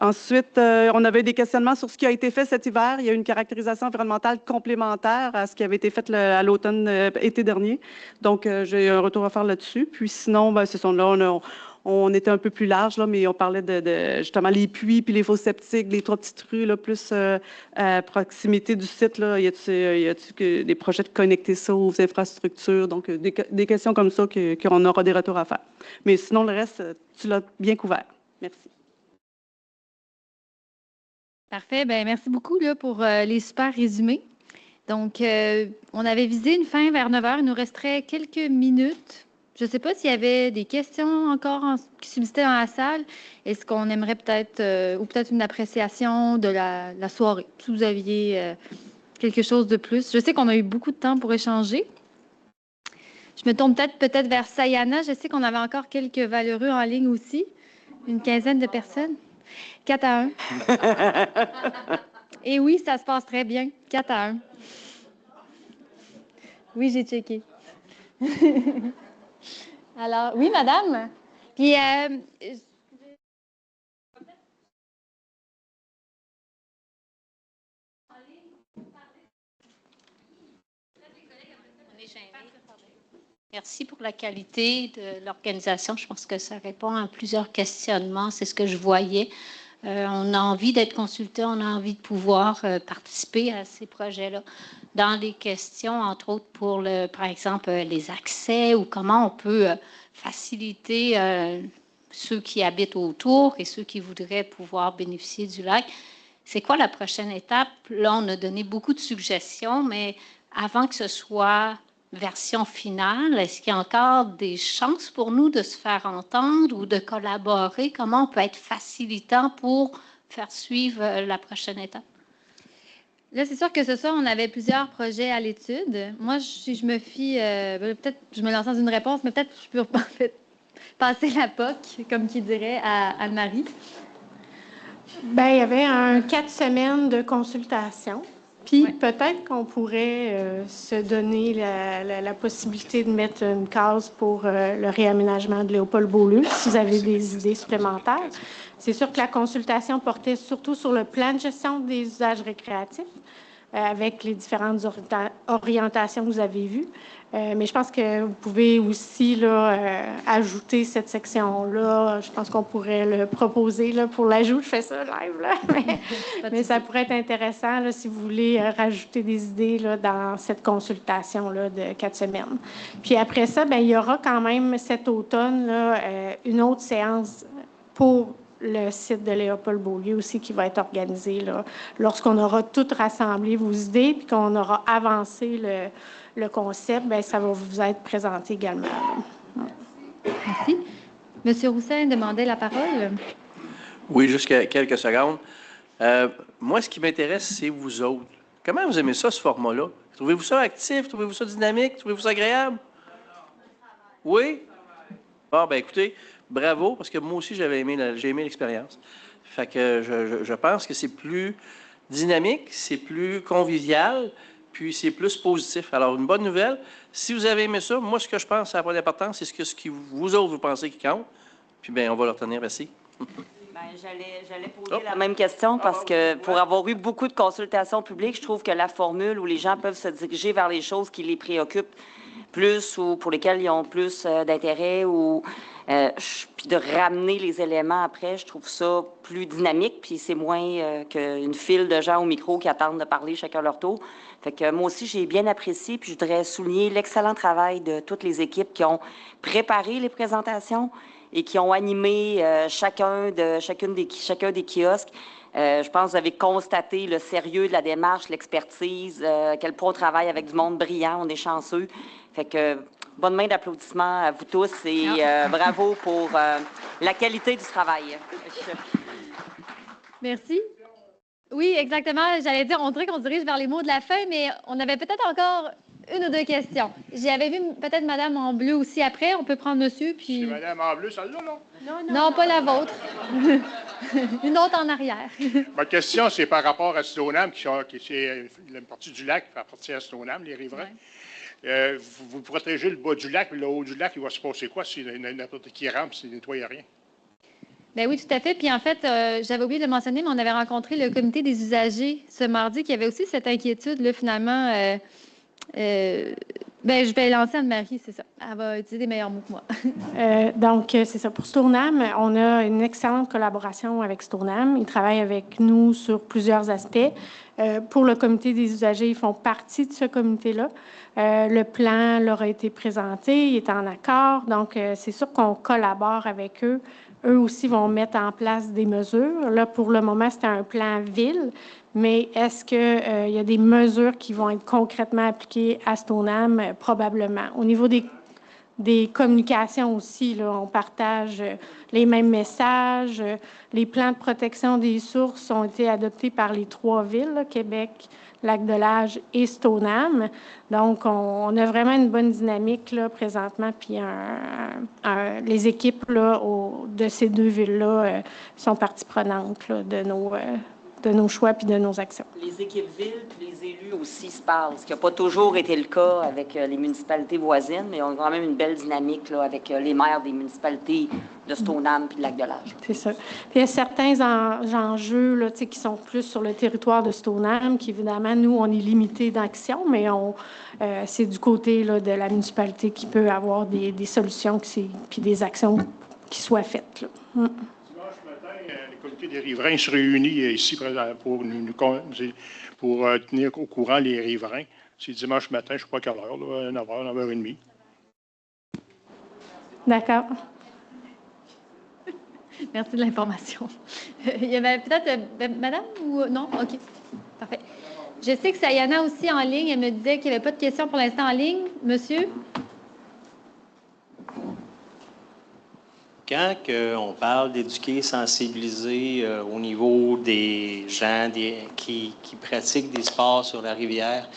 Ensuite, on avait des questionnements sur ce qui a été fait cet hiver. Il y a eu une caractérisation environnementale complémentaire à ce qui avait été fait à l'automne, été dernier. Donc, j'ai un retour à faire là-dessus. Puis sinon, c'est ça, là, on était un peu plus large, là, mais on parlait de justement les puits puis les fosses septiques, les 3 petites rues, là, plus à proximité du site. Là, y a-t-il des projets de connecter ça aux infrastructures? Donc, des questions comme ça qu'on aura des retours à faire. Mais sinon, le reste, tu l'as bien couvert. Merci. Parfait. Bien, merci beaucoup là, pour les super résumés. Donc, on avait visé une fin vers 9 h. Il nous resterait quelques minutes. Je ne sais pas s'il y avait des questions encore qui subsistaient dans la salle. Est-ce qu'on aimerait peut-être, ou peut-être une appréciation de la soirée, si vous aviez quelque chose de plus. Je sais qu'on a eu beaucoup de temps pour échanger. Je me tourne peut-être vers Sayana. Je sais qu'on avait encore quelques valeureux en ligne aussi. Une quinzaine de personnes. 4 à 1. Et oui, ça se passe très bien. 4 à 1. Oui, j'ai checké. Alors, oui, madame. Puis, Merci pour la qualité de l'organisation. Je pense que ça répond à plusieurs questionnements. C'est ce que je voyais. On a envie d'être consulté, on a envie de pouvoir participer à ces projets-là. Dans les questions, entre autres pour, par exemple, les accès ou comment on peut faciliter ceux qui habitent autour et ceux qui voudraient pouvoir bénéficier du lac. C'est quoi la prochaine étape? Là, on a donné beaucoup de suggestions, mais avant que ce soit version finale, est-ce qu'il y a encore des chances pour nous de se faire entendre ou de collaborer? Comment on peut être facilitant pour faire suivre la prochaine étape? Là, c'est sûr que ce soir, on avait plusieurs projets à l'étude. Moi, si je me fie, peut-être je me lance dans une réponse, mais peut-être je peux en fait, passer la POC, comme qui dirait, à Anne-Marie. Bien, il y avait 4 semaines de consultation. Puis peut-être qu'on pourrait se donner la possibilité de mettre une case pour le réaménagement de Léopold-Beaulieu, si vous avez des idées supplémentaires. C'est sûr que la consultation portait surtout sur le plan de gestion des usages récréatifs, avec les différentes orientations que vous avez vues. Mais je pense que vous pouvez aussi là, ajouter cette section-là. Je pense qu'on pourrait le proposer là, pour l'ajout. Je fais ça live, là. Mais ça pourrait être intéressant là, si vous voulez rajouter des idées là, dans cette consultation-là de 4 semaines. Puis après ça, bien, il y aura quand même cet automne là, une autre séance pour le site de Léopold-Beaulieu aussi qui va être organisé là, lorsqu'on aura tout rassemblé vos idées puis qu'on aura avancé le concept, bien, ça va vous être présenté également. Merci. Monsieur Roussin demandait la parole. Oui, juste quelques secondes. Moi, ce qui m'intéresse, c'est vous autres. Comment vous aimez ça, ce format-là? Trouvez-vous ça actif? Trouvez-vous ça dynamique? Trouvez-vous ça agréable? Oui? Bon, bien, écoutez, bravo, parce que moi aussi, j'ai aimé l'expérience. Fait que je pense que c'est plus dynamique, c'est plus convivial, puis c'est plus positif. Alors, une bonne nouvelle, si vous avez aimé ça, moi, ce que je pense, ça n'a pas d'importance, c'est ce que vous autres, vous pensez qui compte. Puis, bien, on va le retenir. Merci. J'allais poser la même question parce que pour avoir eu beaucoup de consultations publiques, je trouve que la formule où les gens peuvent se diriger vers les choses qui les préoccupent plus ou pour lesquelles ils ont plus d'intérêt ou puis de ramener les éléments après, je trouve ça plus dynamique, puis c'est moins qu'une file de gens au micro qui attendent de parler chacun leur tour. Fait que moi aussi, j'ai bien apprécié, puis je voudrais souligner l'excellent travail de toutes les équipes qui ont préparé les présentations et qui ont animé chacun des kiosques. Je pense que vous avez constaté le sérieux de la démarche, l'expertise, quel point on travaille avec du monde brillant, on est chanceux. Fait que bonne main d'applaudissements à vous tous et bravo pour la qualité du travail. Merci. Oui, exactement. J'allais dire, on dirait qu'on dirige vers les mots de la fin, mais on avait peut-être encore une ou deux questions. J'avais vu peut-être Madame en bleu aussi après. On peut prendre Monsieur, puis... C'est Madame en bleu, celle-là, non? Non, pas la vôtre. Une autre en arrière. Ma question, c'est par rapport à Stoneham, qui est une partie du lac qui fait partie à Stoneham, les riverains. Ouais. Vous protégez le bas du lac, mais le haut du lac, il va se passer quoi si n'importe qui rampe, s'il ne nettoie rien? Bien oui, tout à fait. Puis en fait, j'avais oublié de le mentionner, mais on avait rencontré le comité des usagers ce mardi qui avait aussi cette inquiétude, là, finalement, Bien, je vais lancer Anne-Marie, c'est ça. Elle va utiliser des meilleurs mots que moi. Donc, c'est ça. Pour Stoneham, on a une excellente collaboration avec Stoneham. Ils travaillent avec nous sur plusieurs aspects. Pour le comité des usagers, ils font partie de ce comité-là. Le plan leur a été présenté, il est en accord. Donc, c'est sûr qu'on collabore avec eux. Eux aussi vont mettre en place des mesures. Là, pour le moment, c'était un plan ville, mais est-ce qu'il y a des mesures qui vont être concrètement appliquées à Stoneham? Probablement. Au niveau des communications aussi, là, on partage les mêmes messages. Les plans de protection des sources ont été adoptés par les 3 villes, là, Québec, Lac-de-L'Âge et Stoneham. Donc, on a vraiment une bonne dynamique là, présentement. Puis, les équipes là, de ces 2 villes-là sont partie prenante là, de nos choix puis de nos actions. Les équipes villes puis les élus aussi se parlent, ce qui n'a pas toujours été le cas avec les municipalités voisines, mais on a quand même une belle dynamique là, avec les maires des municipalités de Stoneham puis de Lac-de-L'Âge. C'est ça. Puis il y a certains enjeux là, qui sont plus sur le territoire de Stoneham, qui évidemment, nous, on est limité d'action, mais c'est du côté là, de la municipalité qui peut avoir des solutions puis des actions qui soient faites. Là. Le comité des riverains se réunit ici pour tenir au courant les riverains. C'est dimanche matin, je ne sais pas quelle heure, là, 9h, 9h30. D'accord. Merci de l'information. Il y avait peut-être... madame ou... Non? OK. Parfait. Je sais que Sayana aussi en ligne. Elle me disait qu'il n'y avait pas de questions pour l'instant en ligne. Monsieur? Quand on parle d'éduquer, sensibiliser au niveau des gens qui pratiquent des sports sur la rivière,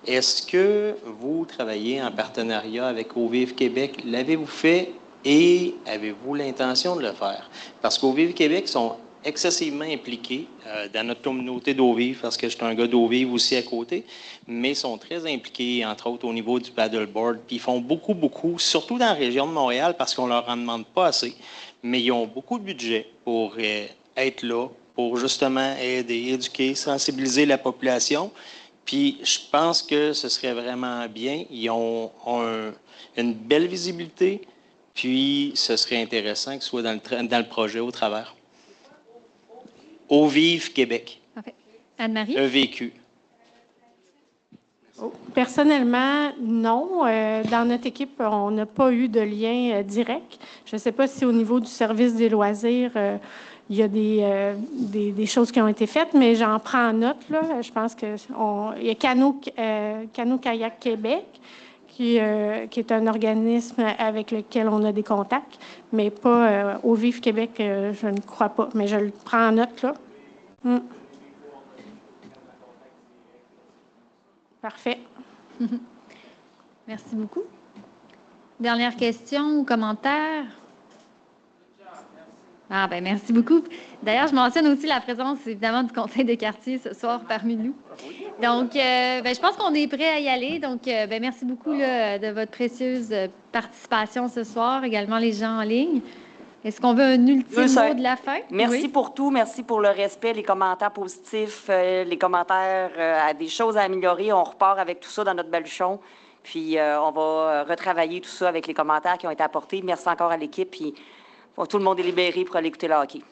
est-ce que vous travaillez en partenariat avec Eau Vive Québec? L'avez-vous fait et avez-vous l'intention de le faire? Parce qu'Eau Vive Québec sont excessivement impliqués dans notre communauté d'Eau Vive, parce que je suis un gars d'Eau Vive aussi à côté, mais sont très impliqués, entre autres, au niveau du paddleboard. Puis ils font beaucoup, surtout dans la région de Montréal, parce qu'on leur en demande pas assez, mais ils ont beaucoup de budget pour être là, pour justement aider, éduquer, sensibiliser la population. Puis je pense que ce serait vraiment bien. Ils ont une belle visibilité, puis ce serait intéressant qu'ils soient dans le projet au travers. Eau Vive Québec. Parfait. Anne-Marie? EVQ. Personnellement, non. Dans notre équipe, on n'a pas eu de lien direct. Je ne sais pas si au niveau du service des loisirs, il y a des choses qui ont été faites, mais j'en prends note. Là. Je pense qu'il y a Cano-Kayak Québec, qui est un organisme avec lequel on a des contacts, mais pas Eau Vive Québec, je ne crois pas. Mais je le prends en note, là. Parfait. Merci beaucoup. Dernière question ou commentaire? Ah, ben merci beaucoup. D'ailleurs, je mentionne aussi la présence, évidemment, du conseil de quartier ce soir parmi nous. Donc, je pense qu'on est prêt à y aller. Donc, merci beaucoup là, de votre précieuse participation ce soir, également les gens en ligne. Est-ce qu'on veut un ultime mot de la fin? Merci pour tout. Merci pour le respect, les commentaires positifs, les commentaires à des choses à améliorer. On repart avec tout ça dans notre baluchon. Puis, on va retravailler tout ça avec les commentaires qui ont été apportés. Merci encore à l'équipe. Puis, tout le monde est libéré pour aller écouter le hockey.